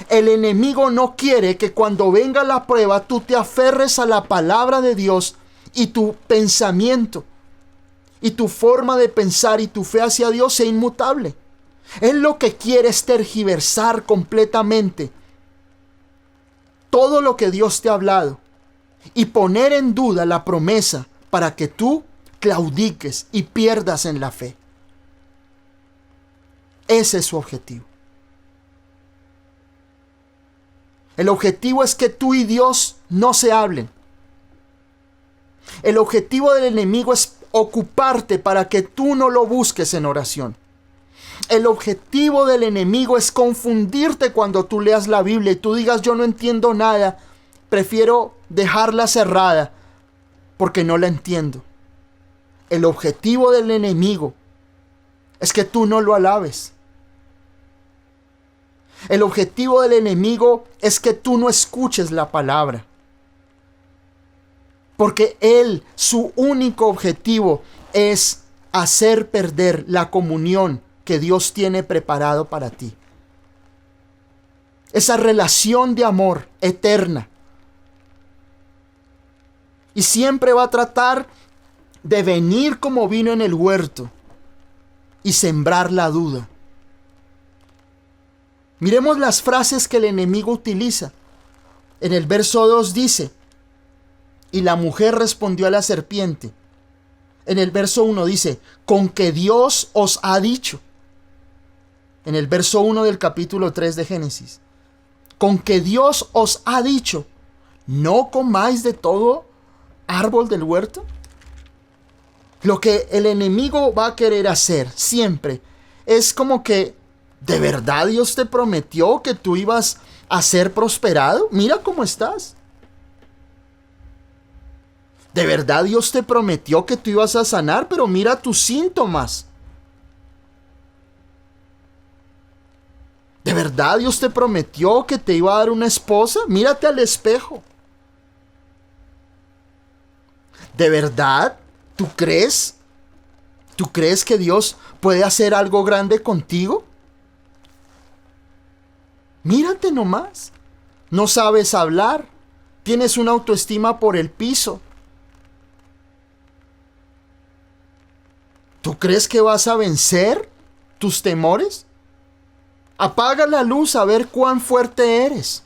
El enemigo no quiere que cuando venga la prueba tú te aferres a la palabra de Dios y tu pensamiento y tu forma de pensar y tu fe hacia Dios sea inmutable. Él lo que quiere es tergiversar completamente todo lo que Dios te ha hablado y poner en duda la promesa para que tú claudiques y pierdas en la fe. Ese es su objetivo. El objetivo es que tú y Dios no se hablen. El objetivo del enemigo es ocuparte para que tú no lo busques en oración. El objetivo del enemigo es confundirte cuando tú leas la Biblia y tú digas yo no entiendo nada, prefiero dejarla cerrada porque no la entiendo. El objetivo del enemigo es que tú no lo alabes. El objetivo del enemigo es que tú no escuches la palabra. Porque él, su único objetivo es hacer perder la comunión que Dios tiene preparado para ti. Esa relación de amor eterna. Y siempre va a tratar de venir como vino en el huerto. y sembrar la duda. Miremos las frases que el enemigo utiliza. En el verso 2 dice, y la mujer respondió a la serpiente. En el verso 1 dice, con que Dios os ha dicho. En el verso 1 del capítulo 3 de Génesis, con que Dios os ha dicho, no comáis de todo árbol del huerto. Lo que el enemigo va a querer hacer siempre es como que, ¿de verdad Dios te prometió que tú ibas a ser prosperado? Mira cómo estás. ¿De verdad Dios te prometió que tú ibas a sanar? Pero mira tus síntomas. ¿De verdad Dios te prometió que te iba a dar una esposa? Mírate al espejo. ¿De verdad tú crees? ¿Tú crees que Dios puede hacer algo grande contigo? Mírate nomás. No sabes hablar. Tienes una autoestima por el piso. ¿Tú crees que vas a vencer tus temores? Apaga la luz a ver cuán fuerte eres.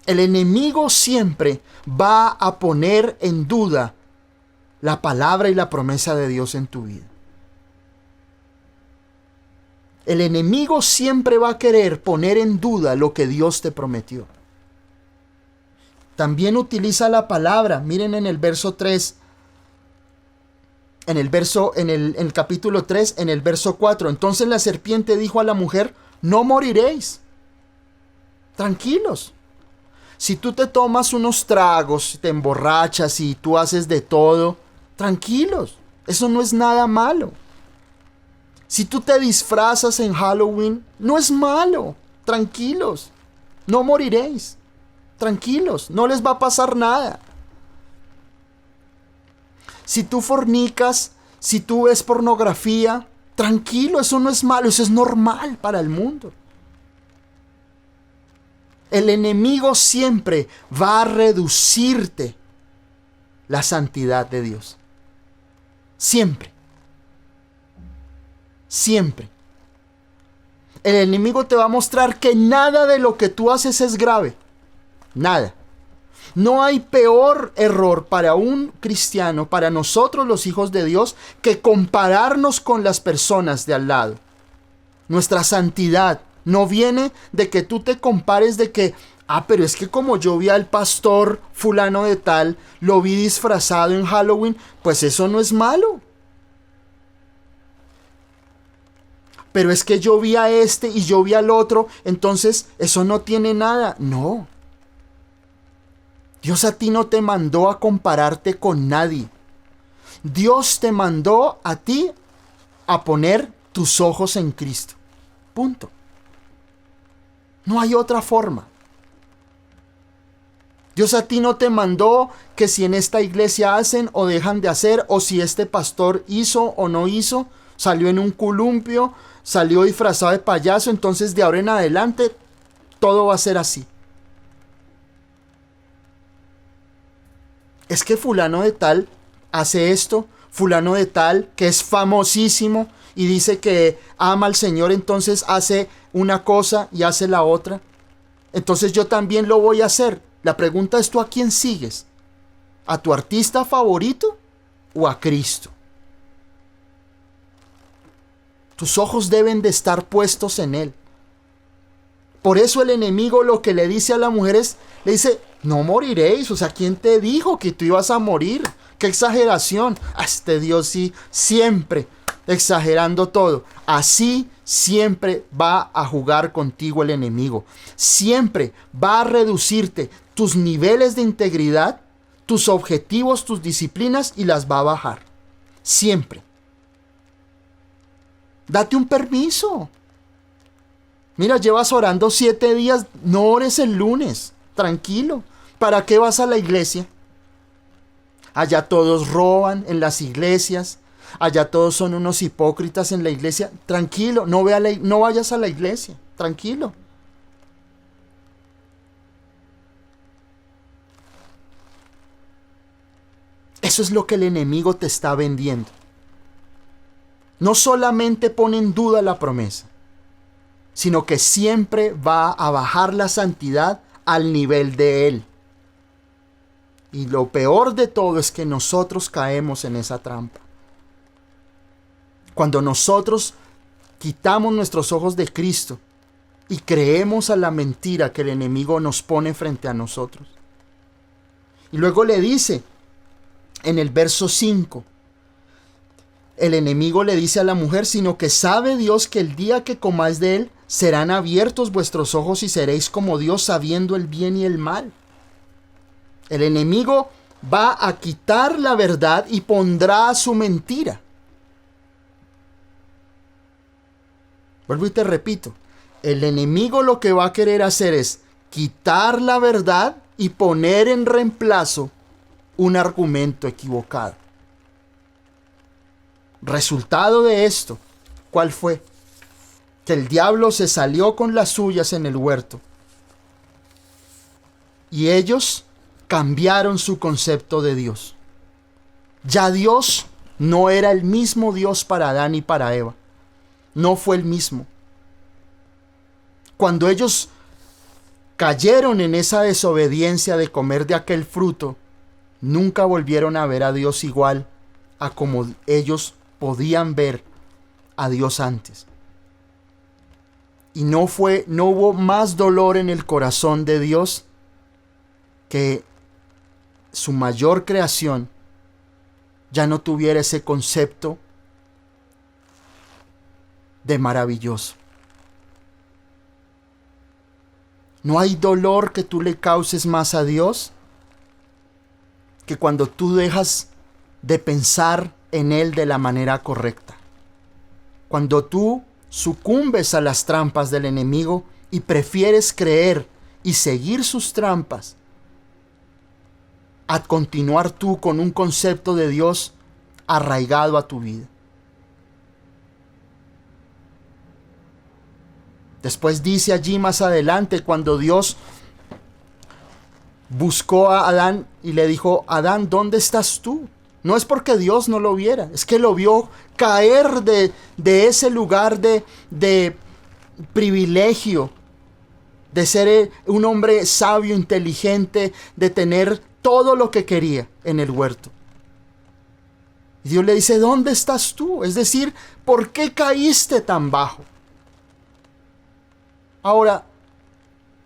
El enemigo siempre va a poner en duda la palabra y la promesa de Dios en tu vida. El enemigo siempre va a querer poner en duda lo que Dios te prometió. También utiliza la palabra. Miren en el verso 3. En el capítulo 3, en el verso 4. Entonces la serpiente dijo a la mujer, no moriréis. Tranquilos. Si tú te tomas unos tragos, te emborrachas y tú haces de todo, tranquilos. Eso no es nada malo. Si tú te disfrazas en Halloween, no es malo. Tranquilos. No moriréis. Tranquilos. No les va a pasar nada. Si tú fornicas, si tú ves pornografía, tranquilo, eso no es malo, eso es normal para el mundo. El enemigo siempre va a reducirte la santidad de Dios. Siempre. Siempre. El enemigo te va a mostrar que nada de lo que tú haces es grave. Nada. No hay peor error para un cristiano, para nosotros los hijos de Dios, que compararnos con las personas de al lado. Nuestra santidad no viene de que tú te compares de que, pero es que como yo vi al pastor fulano de tal, lo vi disfrazado en Halloween, pues eso no es malo. Pero es que yo vi a este y yo vi al otro, entonces eso no tiene nada. No. Dios a ti no te mandó a compararte con nadie. Dios te mandó a ti a poner tus ojos en Cristo. Punto. No hay otra forma. Dios a ti no te mandó que si en esta iglesia hacen o dejan de hacer, o si este pastor hizo o no hizo, salió en un columpio, salió disfrazado de payaso, entonces de ahora en adelante todo va a ser así. Es que fulano de tal hace esto, fulano de tal que es famosísimo y dice que ama al Señor, entonces hace una cosa y hace la otra. Entonces yo también lo voy a hacer. La pregunta es, ¿tú a quién sigues? ¿A tu artista favorito o a Cristo? Tus ojos deben de estar puestos en Él. Por eso el enemigo lo que le dice a la mujer es, le dice, no moriréis. O sea, ¿quién te dijo que tú ibas a morir? ¡Qué exageración! Este Dios sí, siempre exagerando todo. Así siempre va a jugar contigo el enemigo. Siempre va a reducirte tus niveles de integridad, tus objetivos, tus disciplinas y las va a bajar. Siempre. Date un permiso. Mira, llevas orando 7 días, no ores el lunes. Tranquilo. ¿Para qué vas a la iglesia? Allá todos roban en las iglesias. Allá todos son unos hipócritas en la iglesia. Tranquilo, no vayas a la iglesia. Tranquilo. Eso es lo que el enemigo te está vendiendo. no solamente pone en duda la promesa, sino que siempre va a bajar la santidad al nivel de Él. Y lo peor de todo es que nosotros caemos en esa trampa. Cuando nosotros quitamos nuestros ojos de Cristo y creemos a la mentira que el enemigo nos pone frente a nosotros. Y luego le dice en el verso 5, el enemigo le dice a la mujer, sino que sabe Dios que el día que comáis de él, serán abiertos vuestros ojos y seréis como Dios, sabiendo el bien y el mal. El enemigo va a quitar la verdad y pondrá su mentira. Vuelvo y te repito, el enemigo lo que va a querer hacer es quitar la verdad y poner en reemplazo un argumento equivocado. Resultado de esto, ¿cuál fue? Que el diablo se salió con las suyas en el huerto. Y ellos cambiaron su concepto de Dios. Ya Dios no era el mismo Dios para Adán y para Eva. No fue el mismo. Cuando ellos cayeron en esa desobediencia de comer de aquel fruto, nunca volvieron a ver a Dios igual a como ellos podían ver a Dios antes. Y no hubo más dolor en el corazón de Dios que su mayor creación ya no tuviera ese concepto de maravilloso. No hay dolor que tú le causes más a Dios que cuando tú dejas de pensar en Él de la manera correcta. Cuando tú sucumbes a las trampas del enemigo y prefieres creer y seguir sus trampas a continuar tú con un concepto de Dios arraigado a tu vida. Después dice allí más adelante, cuando Dios buscó a Adán y le dijo, Adán, ¿dónde estás tú? No es porque Dios no lo viera, es que lo vio caer de ese lugar de privilegio, de ser un hombre sabio, inteligente, de tener todo lo que quería en el huerto. Y Dios le dice, ¿dónde estás tú? Es decir, ¿por qué caíste tan bajo? Ahora,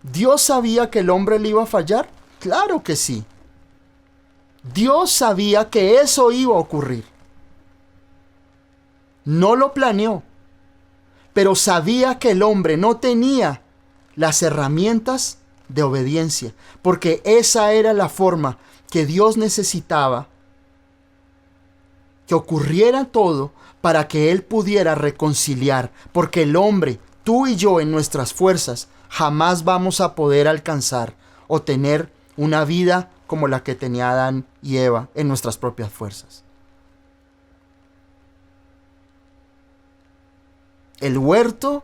¿Dios sabía que el hombre le iba a fallar? Claro que sí. Dios sabía que eso iba a ocurrir. No lo planeó, pero sabía que el hombre no tenía las herramientas de obediencia, porque esa era la forma que Dios necesitaba que ocurriera todo para que Él pudiera reconciliar, porque el hombre, tú y yo en nuestras fuerzas, jamás vamos a poder alcanzar o tener una vida como la que tenía Adán y Eva en nuestras propias fuerzas. El huerto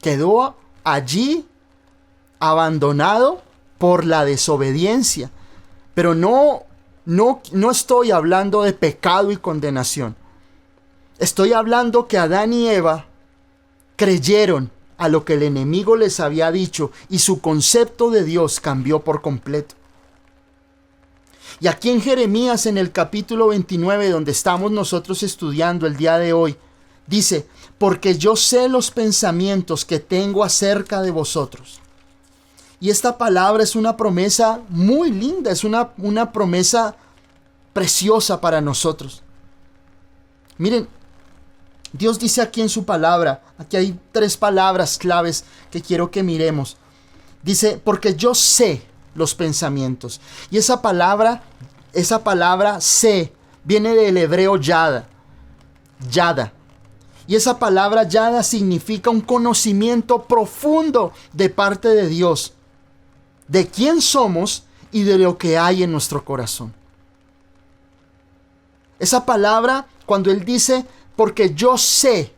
quedó allí abandonado por la desobediencia, pero no estoy hablando de pecado y condenación. Estoy hablando que Adán y Eva creyeron a lo que el enemigo les había dicho y su concepto de Dios cambió por completo. Y aquí en Jeremías, en el capítulo 29, donde estamos nosotros estudiando el día de hoy, dice, porque yo sé los pensamientos que tengo acerca de vosotros. Y esta palabra es una promesa muy linda, es una promesa preciosa para nosotros. Miren, Dios dice aquí en su palabra, aquí hay 3 palabras claves que quiero que miremos. Dice, porque yo sé los pensamientos. Y esa palabra sé, viene del hebreo yada. Y esa palabra yada significa un conocimiento profundo de parte de Dios, de quién somos y de lo que hay en nuestro corazón. Esa palabra, cuando Él dice, porque yo sé,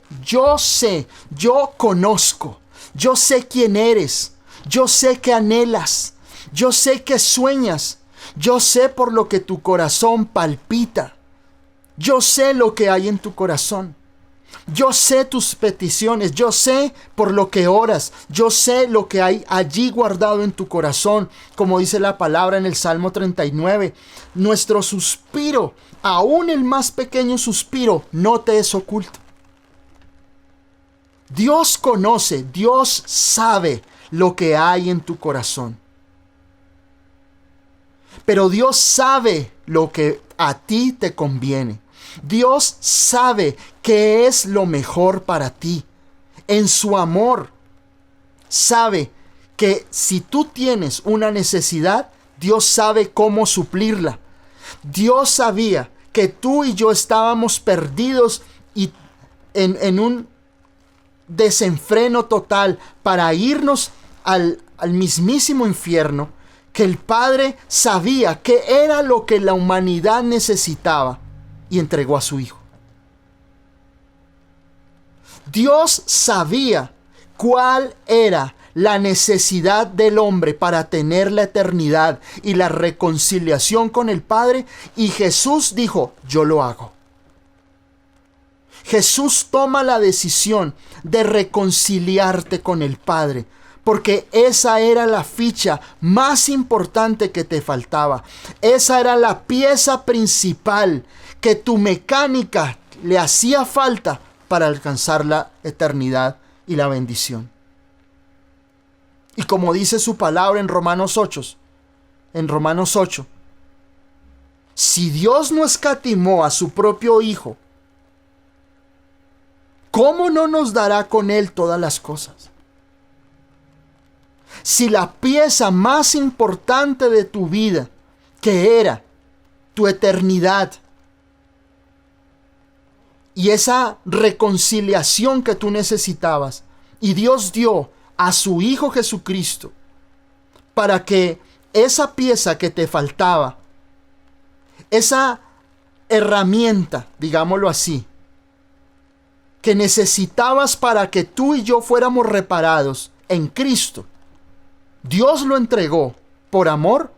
yo conozco, yo sé quién eres, yo sé que anhelas, yo sé que sueñas, yo sé por lo que tu corazón palpita, yo sé lo que hay en tu corazón. Yo sé tus peticiones, yo sé por lo que oras, yo sé lo que hay allí guardado en tu corazón, como dice la palabra en el Salmo 39. Nuestro suspiro, aún el más pequeño suspiro, no te es oculto. Dios conoce, Dios sabe lo que hay en tu corazón. Pero Dios sabe lo que a ti te conviene. Dios sabe qué es lo mejor para ti. En su amor, sabe que si tú tienes una necesidad, Dios sabe cómo suplirla. Dios sabía que tú y yo estábamos perdidos y en un desenfreno total para irnos al mismísimo infierno, que el Padre sabía que era lo que la humanidad necesitaba y entregó a su Hijo. Dios sabía cuál era la necesidad del hombre para tener la eternidad y la reconciliación con el Padre, y Jesús dijo: yo lo hago. Jesús toma la decisión de reconciliarte con el Padre, porque esa era la ficha más importante que te faltaba. Esa era la pieza principal que tu mecánica le hacía falta para alcanzar la eternidad y la bendición. Y como dice su palabra en Romanos 8, si Dios no escatimó a su propio Hijo, ¿cómo no nos dará con Él todas las cosas? Si la pieza más importante de tu vida, que era tu eternidad, y esa reconciliación que tú necesitabas, y Dios dio a su Hijo Jesucristo para que esa pieza que te faltaba, esa herramienta, digámoslo así, que necesitabas para que tú y yo fuéramos reparados en Cristo, Dios lo entregó por amor,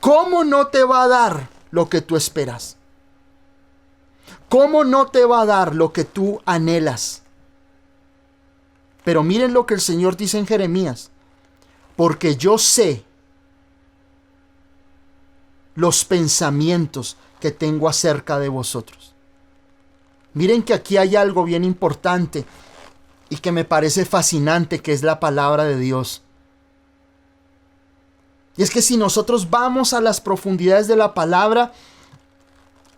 ¿cómo no te va a dar lo que tú esperas? ¿Cómo no te va a dar lo que tú anhelas? Pero miren lo que el Señor dice en Jeremías: porque yo sé los pensamientos que tengo acerca de vosotros. Miren que aquí hay algo bien importante y que me parece fascinante, que es la palabra de Dios. Y es que si nosotros vamos a las profundidades de la palabra,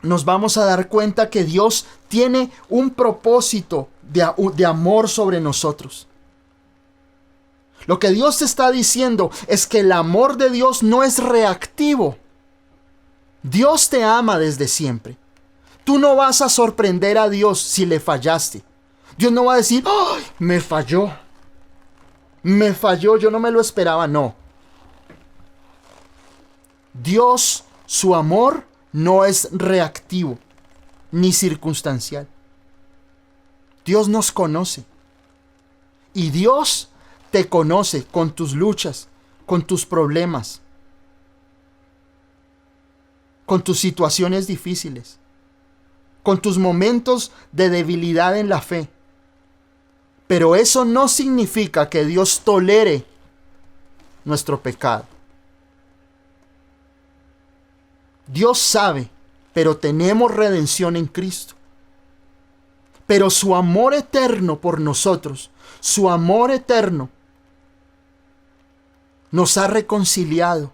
nos vamos a dar cuenta que Dios tiene un propósito de amor sobre nosotros. Lo que Dios te está diciendo es que el amor de Dios no es reactivo. Dios te ama desde siempre. Tú no vas a sorprender a Dios si le fallaste. Dios no va a decir: ¡ay, me falló! Me falló, yo no me lo esperaba. No. Dios, su amor no es reactivo ni circunstancial. Dios nos conoce. Y Dios te conoce con tus luchas, con tus problemas, con tus situaciones difíciles, con tus momentos de debilidad en la fe. Pero eso no significa que Dios tolere nuestro pecado. Dios sabe, pero tenemos redención en Cristo. Pero su amor eterno por nosotros, su amor eterno, nos ha reconciliado,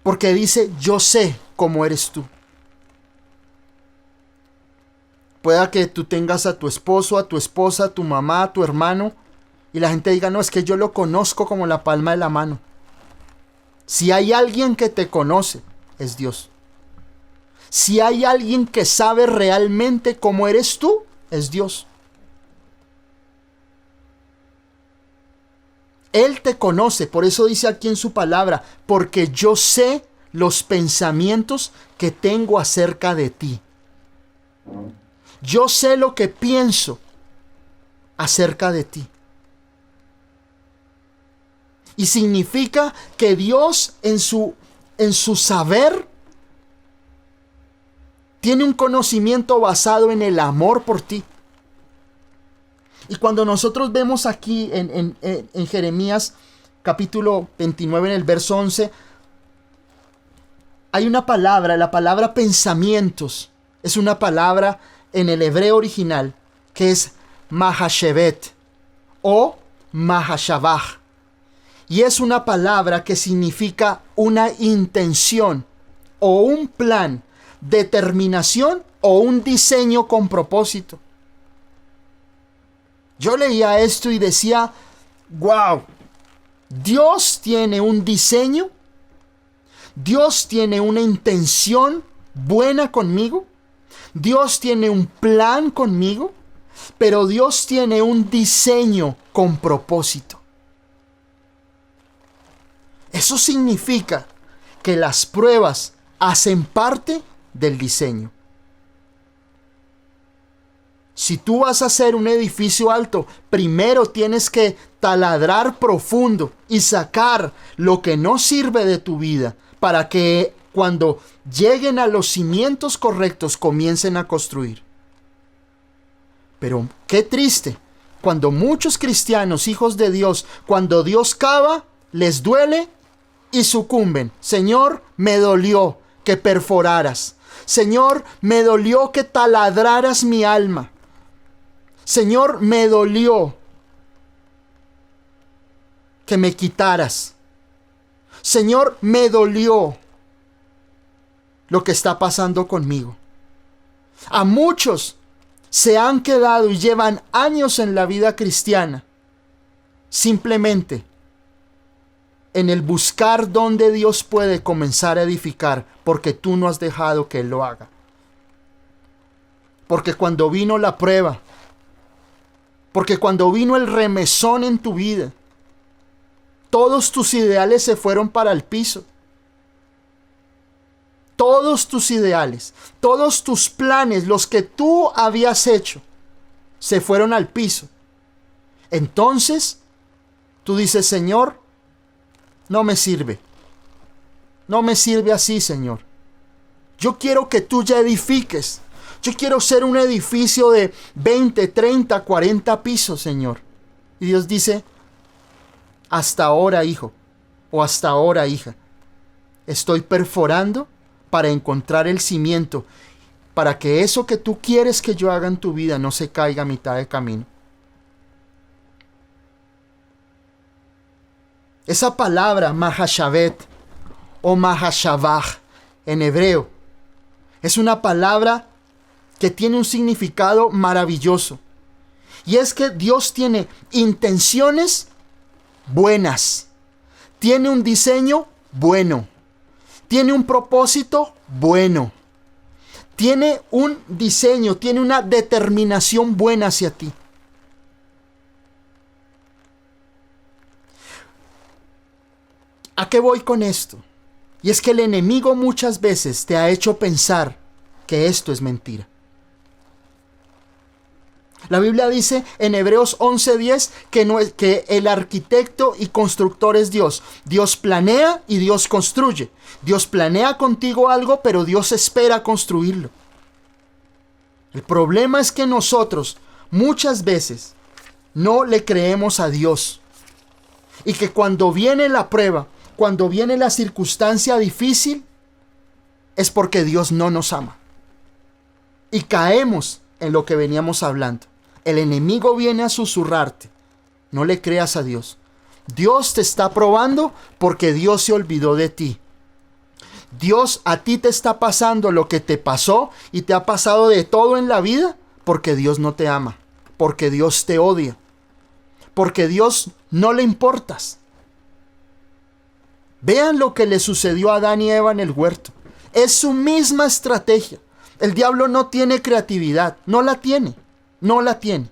porque dice: yo sé cómo eres tú. Pueda que tú tengas a tu esposo, a tu esposa, a tu mamá, a tu hermano, y la gente diga: no, es que yo lo conozco como la palma de la mano. Si hay alguien que te conoce, es Dios. Si hay alguien que sabe realmente cómo eres tú, es Dios. Él te conoce, por eso dice aquí en su palabra: porque yo sé los pensamientos que tengo acerca de ti. Yo sé lo que pienso acerca de ti. Y significa que Dios en su saber tiene un conocimiento basado en el amor por ti. Y cuando nosotros vemos aquí en Jeremías capítulo 29 en el verso 11, hay una palabra, la palabra pensamientos. Es una palabra en el hebreo original que es mahashevet o mahashabach. Y es una palabra que significa una intención o un plan, determinación o un diseño con propósito. Yo leía esto y decía, wow, Dios tiene un diseño, Dios tiene una intención buena conmigo, Dios tiene un plan conmigo, pero Dios tiene un diseño con propósito. Eso significa que las pruebas hacen parte del diseño. Si tú vas a hacer un edificio alto, primero tienes que taladrar profundo y sacar lo que no sirve de tu vida para que cuando lleguen a los cimientos correctos comiencen a construir. Pero qué triste, cuando muchos cristianos, hijos de Dios, cuando Dios cava, les duele y sucumben. Señor, me dolió que perforaras. Señor, me dolió que taladraras mi alma. Señor, me dolió que me quitaras. Señor, me dolió lo que está pasando conmigo. A muchos se han quedado y llevan años en la vida cristiana simplemente en el buscar dónde Dios puede comenzar a edificar, porque tú no has dejado que Él lo haga. Porque cuando vino la prueba, porque cuando vino el remesón en tu vida, todos tus ideales se fueron para el piso. Todos tus ideales, todos tus planes, los que tú habías hecho, se fueron al piso. Entonces, tú dices, Señor, no me sirve. No me sirve así, Señor. Yo quiero que tú ya edifiques. Yo quiero ser un edificio de 20, 30, 40 pisos, Señor. Y Dios dice, hasta ahora, hijo, o hasta ahora, hija, estoy perforando para encontrar el cimiento, para que eso que tú quieres que yo haga en tu vida no se caiga a mitad de camino. Esa palabra mahashavet o mahashabach en hebreo es una palabra que tiene un significado maravilloso. Y es que Dios tiene intenciones buenas, tiene un diseño bueno, tiene un propósito bueno, tiene un diseño, tiene una determinación buena hacia ti. ¿A qué voy con esto? Y es que el enemigo muchas veces te ha hecho pensar que esto es mentira. La Biblia dice en Hebreos 11:10 que el arquitecto y constructor es Dios. Dios planea y Dios construye. Dios planea contigo algo, pero Dios espera construirlo. El problema es que nosotros muchas veces no le creemos a Dios. Y que cuando viene la prueba, cuando viene la circunstancia difícil, es porque Dios no nos ama. Y caemos en lo que veníamos hablando. El enemigo viene a susurrarte. No le creas a Dios. Dios te está probando porque Dios se olvidó de ti. Dios a ti te está pasando lo que te pasó y te ha pasado de todo en la vida porque Dios no te ama. Porque Dios te odia. Porque Dios no le importas. Vean lo que le sucedió a Adán y Eva en el huerto. Es su misma estrategia. El diablo no tiene creatividad. No la tiene. No la tiene.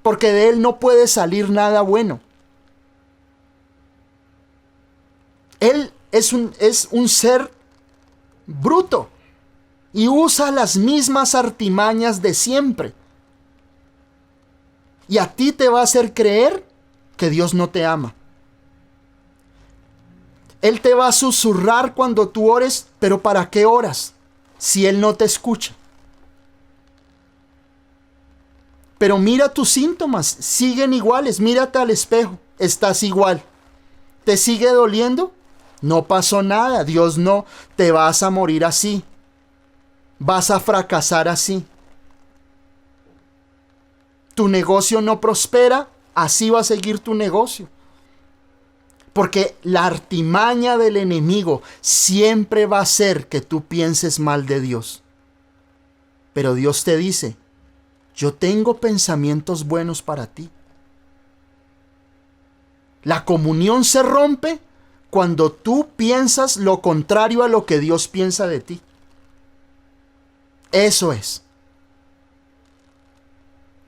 Porque de él no puede salir nada bueno. Él es un ser bruto. Y usa las mismas artimañas de siempre. Y a ti te va a hacer creer que Dios no te ama. Él te va a susurrar cuando tú ores, pero ¿para qué oras si Él no te escucha? Pero mira tus síntomas, siguen iguales. Mírate al espejo, estás igual. ¿Te sigue doliendo? No pasó nada. Dios no, te vas a morir así. Vas a fracasar así. Tu negocio no prospera, así va a seguir tu negocio. Porque la artimaña del enemigo siempre va a ser que tú pienses mal de Dios. Pero Dios te dice, yo tengo pensamientos buenos para ti. La comunión se rompe cuando tú piensas lo contrario a lo que Dios piensa de ti. Eso es.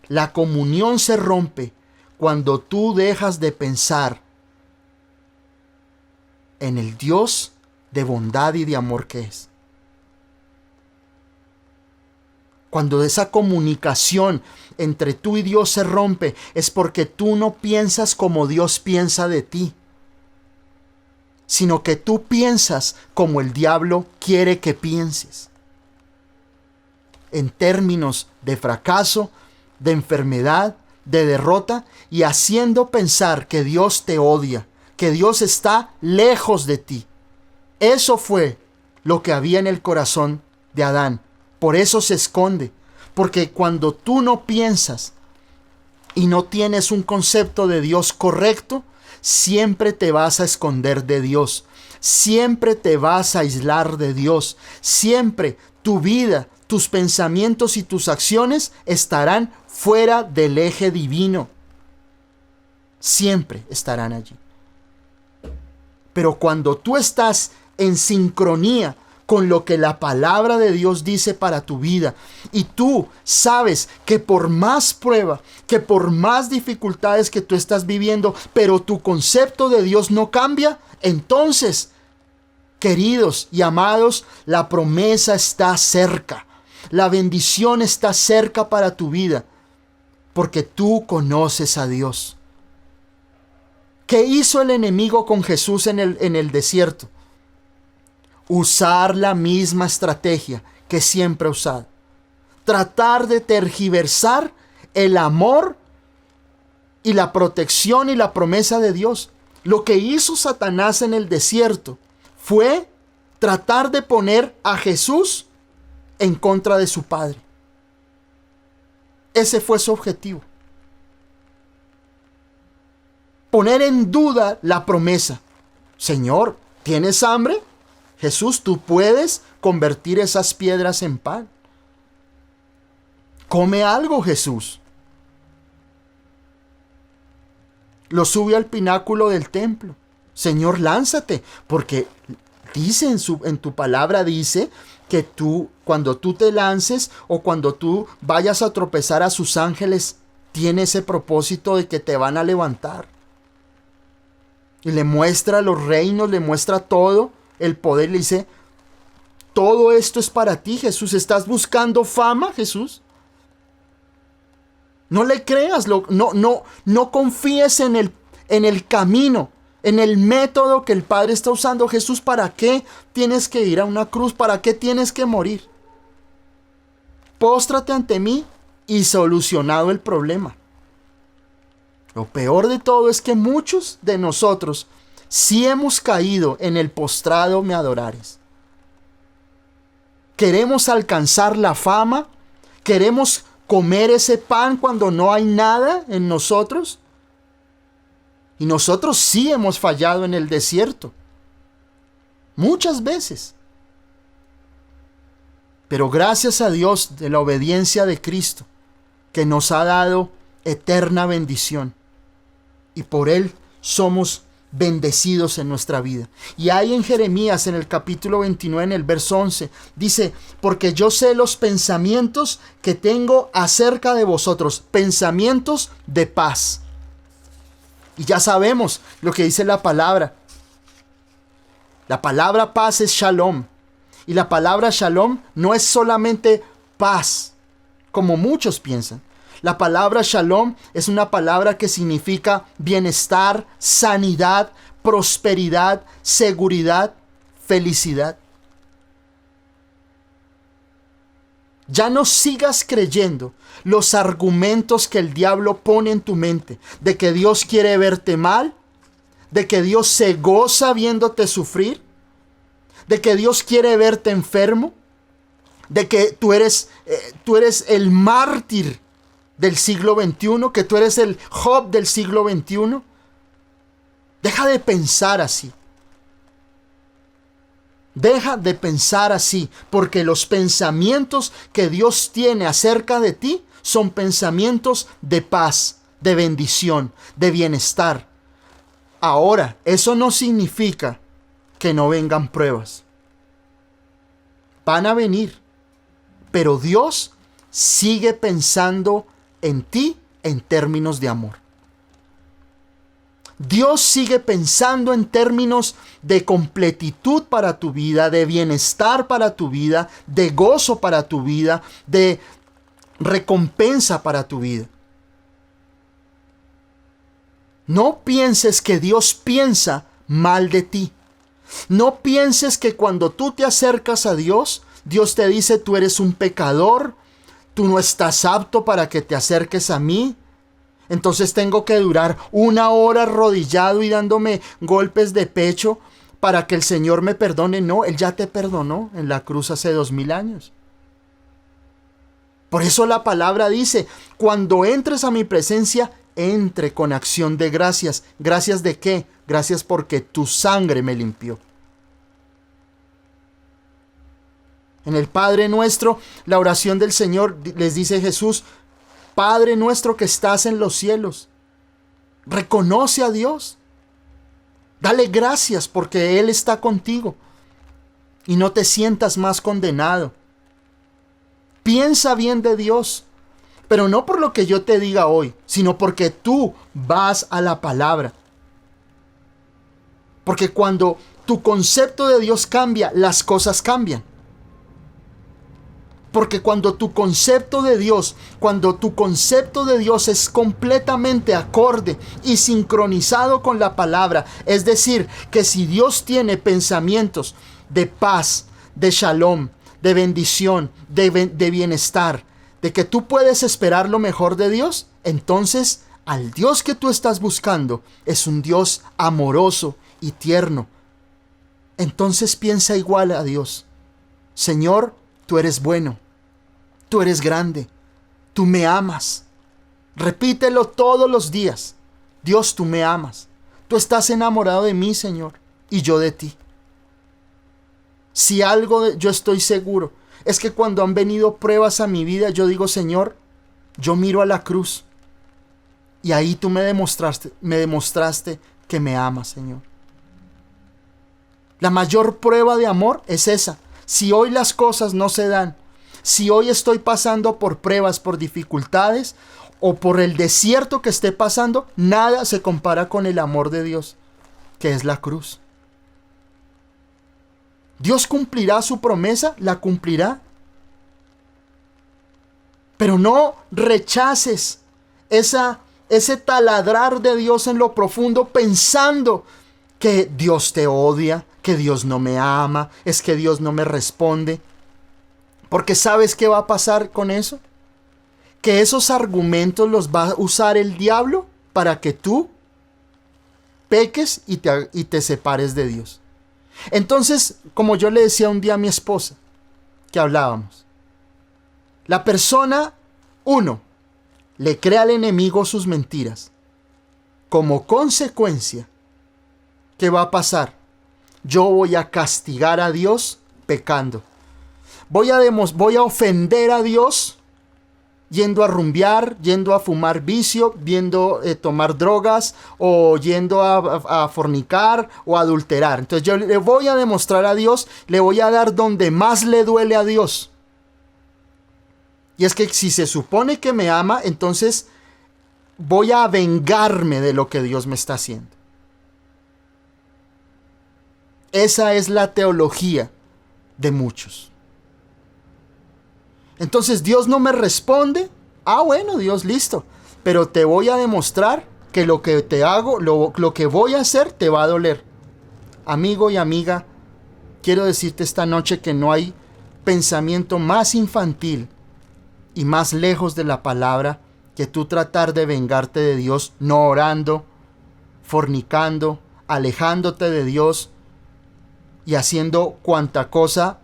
La comunión se rompe cuando tú dejas de pensar en el Dios de bondad y de amor que es. Cuando esa comunicación entre tú y Dios se rompe, es porque tú no piensas como Dios piensa de ti, sino que tú piensas como el diablo quiere que pienses. En términos de fracaso, de enfermedad, de derrota, y haciendo pensar que Dios te odia, que Dios está lejos de ti. Eso fue lo que había en el corazón de Adán. Por eso se esconde. Porque cuando tú no piensas y no tienes un concepto de Dios correcto, siempre te vas a esconder de Dios. Siempre te vas a aislar de Dios. Siempre tu vida, tus pensamientos y tus acciones estarán fuera del eje divino. Siempre estarán allí. Pero cuando tú estás en sincronía con lo que la palabra de Dios dice para tu vida, y tú sabes que por más prueba, que por más dificultades que tú estás viviendo, pero tu concepto de Dios no cambia, entonces, queridos y amados, la promesa está cerca. La bendición está cerca para tu vida, porque tú conoces a Dios. ¿Qué hizo el enemigo con Jesús en el desierto? Usar la misma estrategia que siempre ha usado. Tratar de tergiversar el amor y la protección y la promesa de Dios. Lo que hizo Satanás en el desierto fue tratar de poner a Jesús en contra de su Padre. Ese fue su objetivo. Poner en duda la promesa. Señor, ¿tienes hambre? Jesús, tú puedes convertir esas piedras en pan. Come algo, Jesús. Lo sube al pináculo del templo. Señor, lánzate, porque dice en tu palabra, dice que tú, cuando tú te lances o cuando tú vayas a tropezar a sus ángeles, tiene ese propósito de que te van a levantar. Y le muestra los reinos, le muestra todo el poder, le dice, todo esto es para ti, Jesús. ¿Estás buscando fama, Jesús? No le creas, no confíes en el camino, en el método que el Padre está usando. Jesús, ¿para qué tienes que ir a una cruz? ¿Para qué tienes que morir? Póstrate ante mí y solucionado el problema. Lo peor de todo es que muchos de nosotros sí hemos caído en el postrado me adorares. Queremos alcanzar la fama, queremos comer ese pan cuando no hay nada en nosotros. Y nosotros sí hemos fallado en el desierto. Muchas veces. Pero gracias a Dios de la obediencia de Cristo, que nos ha dado eterna bendición. Y por Él somos bendecidos en nuestra vida. Y ahí en Jeremías, en el capítulo 29, en el verso 11, dice, porque yo sé los pensamientos que tengo acerca de vosotros, pensamientos de paz. Y ya sabemos lo que dice la palabra. La palabra paz es shalom. Y la palabra shalom no es solamente paz, como muchos piensan. La palabra shalom es una palabra que significa bienestar, sanidad, prosperidad, seguridad, felicidad. Ya no sigas creyendo los argumentos que el diablo pone en tu mente, de que Dios quiere verte mal, de que Dios se goza viéndote sufrir, de que Dios quiere verte enfermo, de que tú eres el mártir del siglo XXI, que tú eres el Job del siglo XXI. Deja de pensar así. Deja de pensar así, porque los pensamientos que Dios tiene acerca de ti son pensamientos de paz, de bendición, de bienestar. Ahora, eso no significa que no vengan pruebas. Van a venir, pero Dios sigue pensando en ti en términos de amor. Dios sigue pensando en términos de completitud para tu vida, de bienestar para tu vida, de gozo para tu vida, de recompensa para tu vida. No pienses que Dios piensa mal de ti. No pienses que cuando tú te acercas a Dios, Dios te dice: tú eres un pecador, tú no estás apto para que te acerques a mí. Entonces tengo que durar 1 hora arrodillado y dándome golpes de pecho para que el Señor me perdone. No, Él ya te perdonó en la cruz hace 2000 años. Por eso la palabra dice: cuando entres a mi presencia, entre con acción de gracias. ¿Gracias de qué? Gracias porque tu sangre me limpió. En el Padre Nuestro, la oración del Señor, les dice Jesús: Padre nuestro que estás en los cielos. Reconoce a Dios. Dale gracias porque Él está contigo. Y no te sientas más condenado. Piensa bien de Dios. Pero no por lo que yo te diga hoy, sino porque tú vas a la palabra. Porque cuando tu concepto de Dios cambia, las cosas cambian. Porque cuando tu concepto de Dios es completamente acorde y sincronizado con la palabra, es decir, que si Dios tiene pensamientos de paz, de shalom, de bendición, de bienestar, de que tú puedes esperar lo mejor de Dios, entonces al Dios que tú estás buscando es un Dios amoroso y tierno. Entonces piensa igual a Dios. Señor, tú eres bueno. Tú eres grande, tú me amas. Repítelo todos los días. Dios, tú me amas. Tú estás enamorado de mí, Señor, y yo de ti. Si algo yo estoy seguro, es que cuando han venido pruebas a mi vida, yo digo: Señor, yo miro a la cruz. Y ahí tú me demostraste que me amas, Señor. La mayor prueba de amor es esa. Si hoy las cosas no se dan, si hoy estoy pasando por pruebas, por dificultades o por el desierto que esté pasando, nada se compara con el amor de Dios, que es la cruz. Dios cumplirá su promesa, la cumplirá. Pero no rechaces ese taladrar de Dios en lo profundo pensando que Dios te odia, que Dios no me ama, es que Dios no me responde. Porque ¿sabes qué va a pasar con eso? Que esos argumentos los va a usar el diablo para que tú peques y te separes de Dios. Entonces, como yo le decía un día a mi esposa, que hablábamos, la persona, 1, le cree al enemigo sus mentiras. Como consecuencia, ¿qué va a pasar? Yo voy a castigar a Dios pecando. Voy a ofender a Dios yendo a rumbear, yendo a fumar vicio, yendo a tomar drogas o yendo a fornicar o a adulterar. Entonces yo le voy a demostrar a Dios, le voy a dar donde más le duele a Dios. Y es que si se supone que me ama, entonces voy a vengarme de lo que Dios me está haciendo. Esa es la teología de muchos. Entonces Dios no me responde. Bueno, Dios, listo. Pero te voy a demostrar que lo que te hago, lo que voy a hacer te va a doler. Amigo y amiga, quiero decirte esta noche que no hay pensamiento más infantil y más lejos de la palabra que tú tratar de vengarte de Dios, no orando, fornicando, alejándote de Dios y haciendo cuanta cosa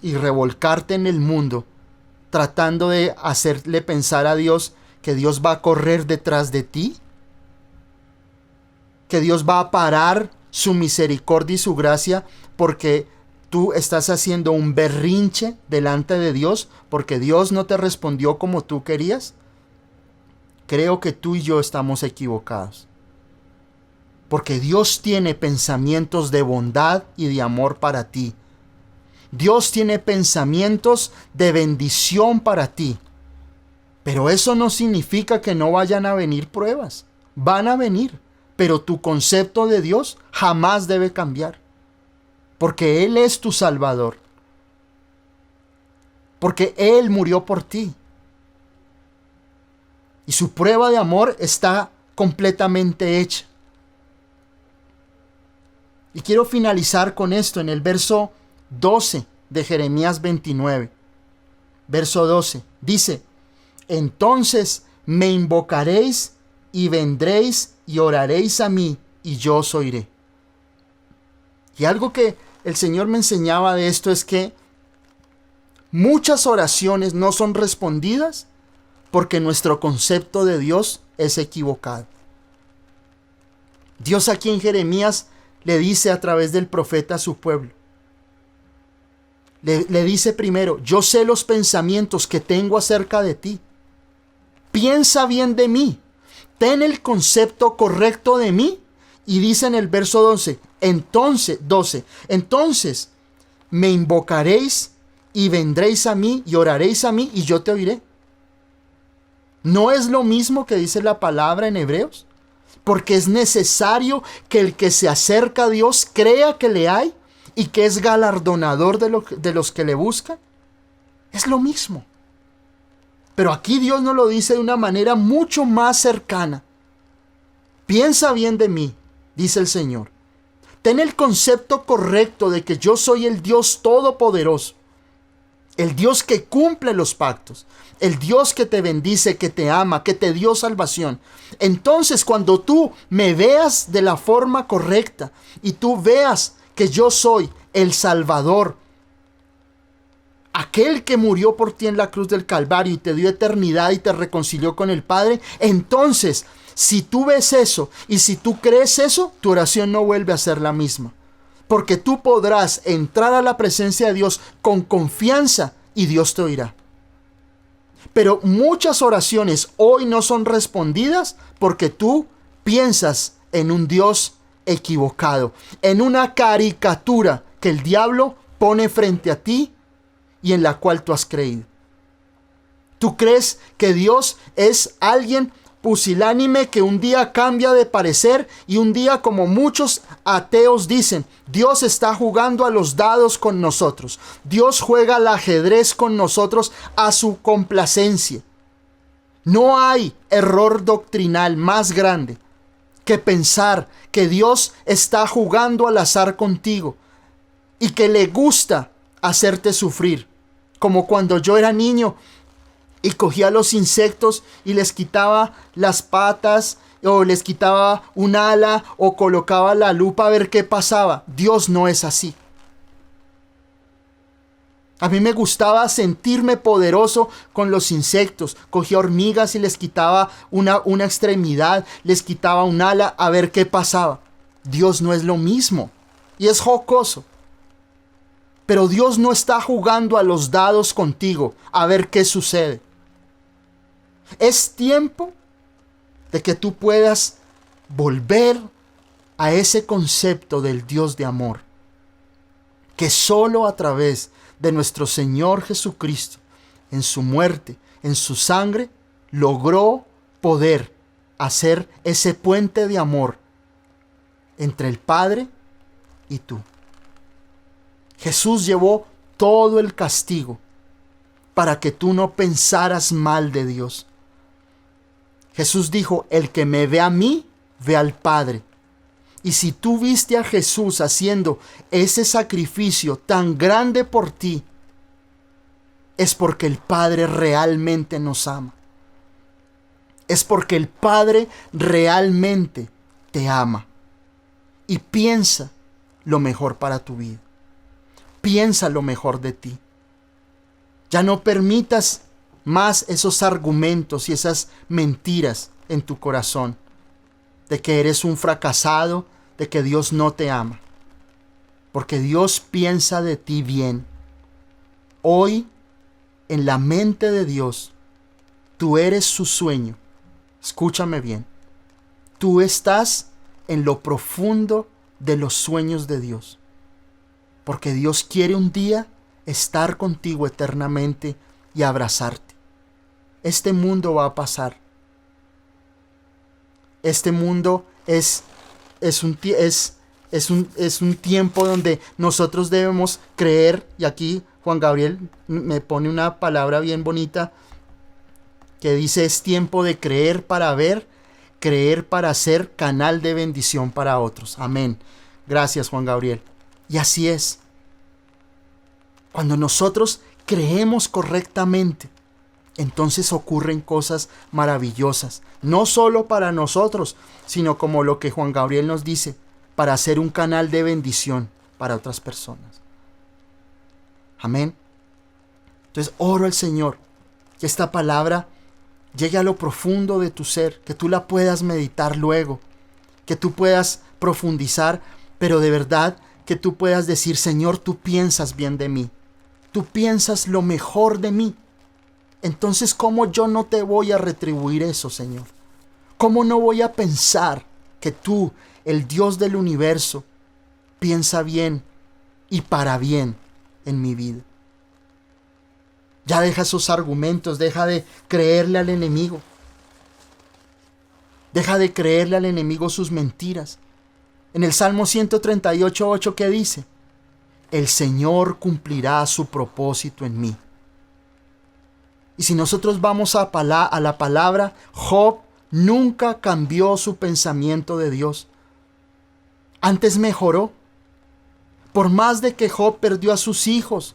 y revolcarte en el mundo, tratando de hacerle pensar a Dios que Dios va a correr detrás de ti, que Dios va a parar su misericordia y su gracia porque tú estás haciendo un berrinche delante de Dios porque Dios no te respondió como tú querías. Creo que tú y yo estamos equivocados. Porque Dios tiene pensamientos de bondad y de amor para ti. Dios tiene pensamientos de bendición para ti. Pero eso no significa que no vayan a venir pruebas. Van a venir. Pero tu concepto de Dios jamás debe cambiar. Porque Él es tu Salvador. Porque Él murió por ti. Y su prueba de amor está completamente hecha. Y quiero finalizar con esto en el verso 12 de Jeremías 29. Verso 12. Dice: entonces me invocaréis y vendréis y oraréis a mí y yo os oiré. Y algo que el Señor me enseñaba de esto es que muchas oraciones no son respondidas porque nuestro concepto de Dios es equivocado. Dios aquí en Jeremías le dice a través del profeta a su pueblo. Le dice primero: yo sé los pensamientos que tengo acerca de ti. Piensa bien de mí. Ten el concepto correcto de mí. Y dice en el verso 12, entonces me invocaréis y vendréis a mí y oraréis a mí y yo te oiré. ¿No es lo mismo que dice la palabra en Hebreos? Porque es necesario que el que se acerca a Dios crea que le hay y que es galardonador de los que le buscan. Es lo mismo. Pero aquí Dios nos lo dice de una manera mucho más cercana. Piensa bien de mí, dice el Señor. Ten el concepto correcto de que yo soy el Dios todopoderoso. El Dios que cumple los pactos. El Dios que te bendice, que te ama, que te dio salvación. Entonces, cuando tú me veas de la forma correcta y tú veas que yo soy el Salvador, aquel que murió por ti en la cruz del Calvario y te dio eternidad y te reconcilió con el Padre, entonces, si tú ves eso y si tú crees eso, tu oración no vuelve a ser la misma. Porque tú podrás entrar a la presencia de Dios con confianza y Dios te oirá. Pero muchas oraciones hoy no son respondidas porque tú piensas en un Dios equivocado, en una caricatura que el diablo pone frente a ti y en la cual tú has creído. Tú crees que Dios es alguien pusilánime que un día cambia de parecer y un día, como muchos ateos dicen, Dios está jugando a los dados con nosotros. Dios juega al ajedrez con nosotros a su complacencia. No hay error doctrinal más grande que pensar que Dios está jugando al azar contigo y que le gusta hacerte sufrir. Como cuando yo era niño y cogía los insectos y les quitaba las patas o les quitaba un ala o colocaba la lupa a ver qué pasaba. Dios no es así. A mí me gustaba sentirme poderoso con los insectos. Cogía hormigas y les quitaba una extremidad, les quitaba un ala a ver qué pasaba. Dios no es lo mismo y es jocoso. Pero Dios no está jugando a los dados contigo a ver qué sucede. Es tiempo de que tú puedas volver a ese concepto del Dios de amor, que solo a través de nuestro Señor Jesucristo, en su muerte, en su sangre, logró poder hacer ese puente de amor entre el Padre y tú. Jesús llevó todo el castigo para que tú no pensaras mal de Dios. Jesús dijo: el que me ve a mí, ve al Padre. Y si tú viste a Jesús haciendo ese sacrificio tan grande por ti, es porque el Padre realmente nos ama. Es porque el Padre realmente te ama y piensa lo mejor para tu vida. Piensa lo mejor de ti. Ya no permitas más esos argumentos y esas mentiras en tu corazón de que eres un fracasado, de que Dios no te ama. Porque Dios piensa de ti bien. Hoy, en la mente de Dios, tú eres su sueño. Escúchame bien. Tú estás en lo profundo de los sueños de Dios. Porque Dios quiere un día estar contigo eternamente y abrazarte. Este mundo va a pasar. Este mundo es un tiempo donde nosotros debemos creer, y aquí Juan Gabriel me pone una palabra bien bonita que dice: es tiempo de creer para ver, creer para ser canal de bendición para otros. Amén. Gracias, Juan Gabriel. Y así es. Cuando nosotros creemos correctamente, entonces ocurren cosas maravillosas, no solo para nosotros, sino como lo que Juan Gabriel nos dice, para ser un canal de bendición para otras personas. Amén. Entonces oro al Señor que esta palabra llegue a lo profundo de tu ser, que tú la puedas meditar luego, que tú puedas profundizar, pero de verdad que tú puedas decir: Señor, tú piensas bien de mí, tú piensas lo mejor de mí. Entonces, ¿cómo yo no te voy a retribuir eso, Señor? ¿Cómo no voy a pensar que tú, el Dios del universo, piensa bien y para bien en mi vida? Ya deja esos argumentos, deja de creerle al enemigo. Deja de creerle al enemigo sus mentiras. En el Salmo 138:8, ¿qué dice? El Señor cumplirá su propósito en mí. Y si nosotros vamos a la palabra, Job nunca cambió su pensamiento de Dios. Antes mejoró. Por más de que Job perdió a sus hijos,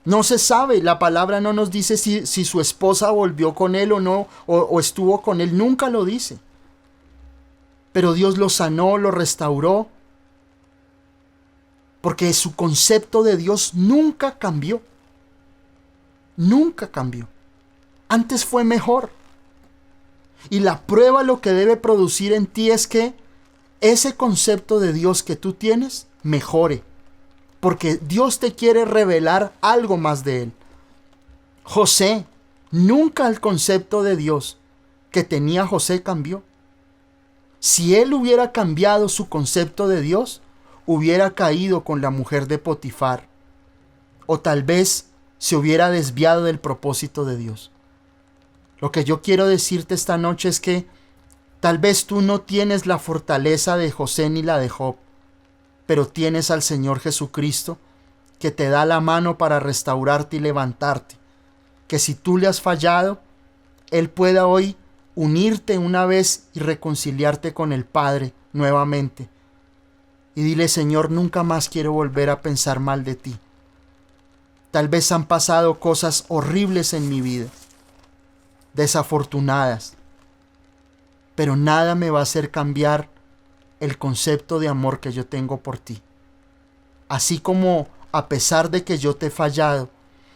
no se sabe, la palabra no nos dice si su esposa volvió con él o no, o estuvo con él, nunca lo dice. Pero Dios lo sanó, lo restauró, porque su concepto de Dios nunca cambió. Nunca cambió. Antes fue mejor. Y la prueba lo que debe producir en ti es que ese concepto de Dios que tú tienes mejore. Porque Dios te quiere revelar algo más de Él. José, nunca el concepto de Dios que tenía José cambió. Si él hubiera cambiado su concepto de Dios, hubiera caído con la mujer de Potifar. O tal vez se hubiera desviado del propósito de Dios. Lo que yo quiero decirte esta noche es que tal vez tú no tienes la fortaleza de José ni la de Job, pero tienes al Señor Jesucristo que te da la mano para restaurarte y levantarte. Que si tú le has fallado, Él pueda hoy unirte una vez y reconciliarte con el Padre nuevamente. Y dile: Señor, nunca más quiero volver a pensar mal de ti. Tal vez han pasado cosas horribles en mi vida, desafortunadas, pero nada me va a hacer cambiar el concepto de amor que yo tengo por ti. Así como a pesar de que yo te he fallado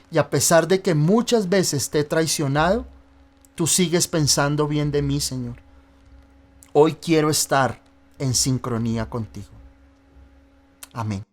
y a pesar de que muchas veces te he traicionado, tú sigues pensando bien de mí, Señor. Hoy quiero estar en sincronía contigo. Amén.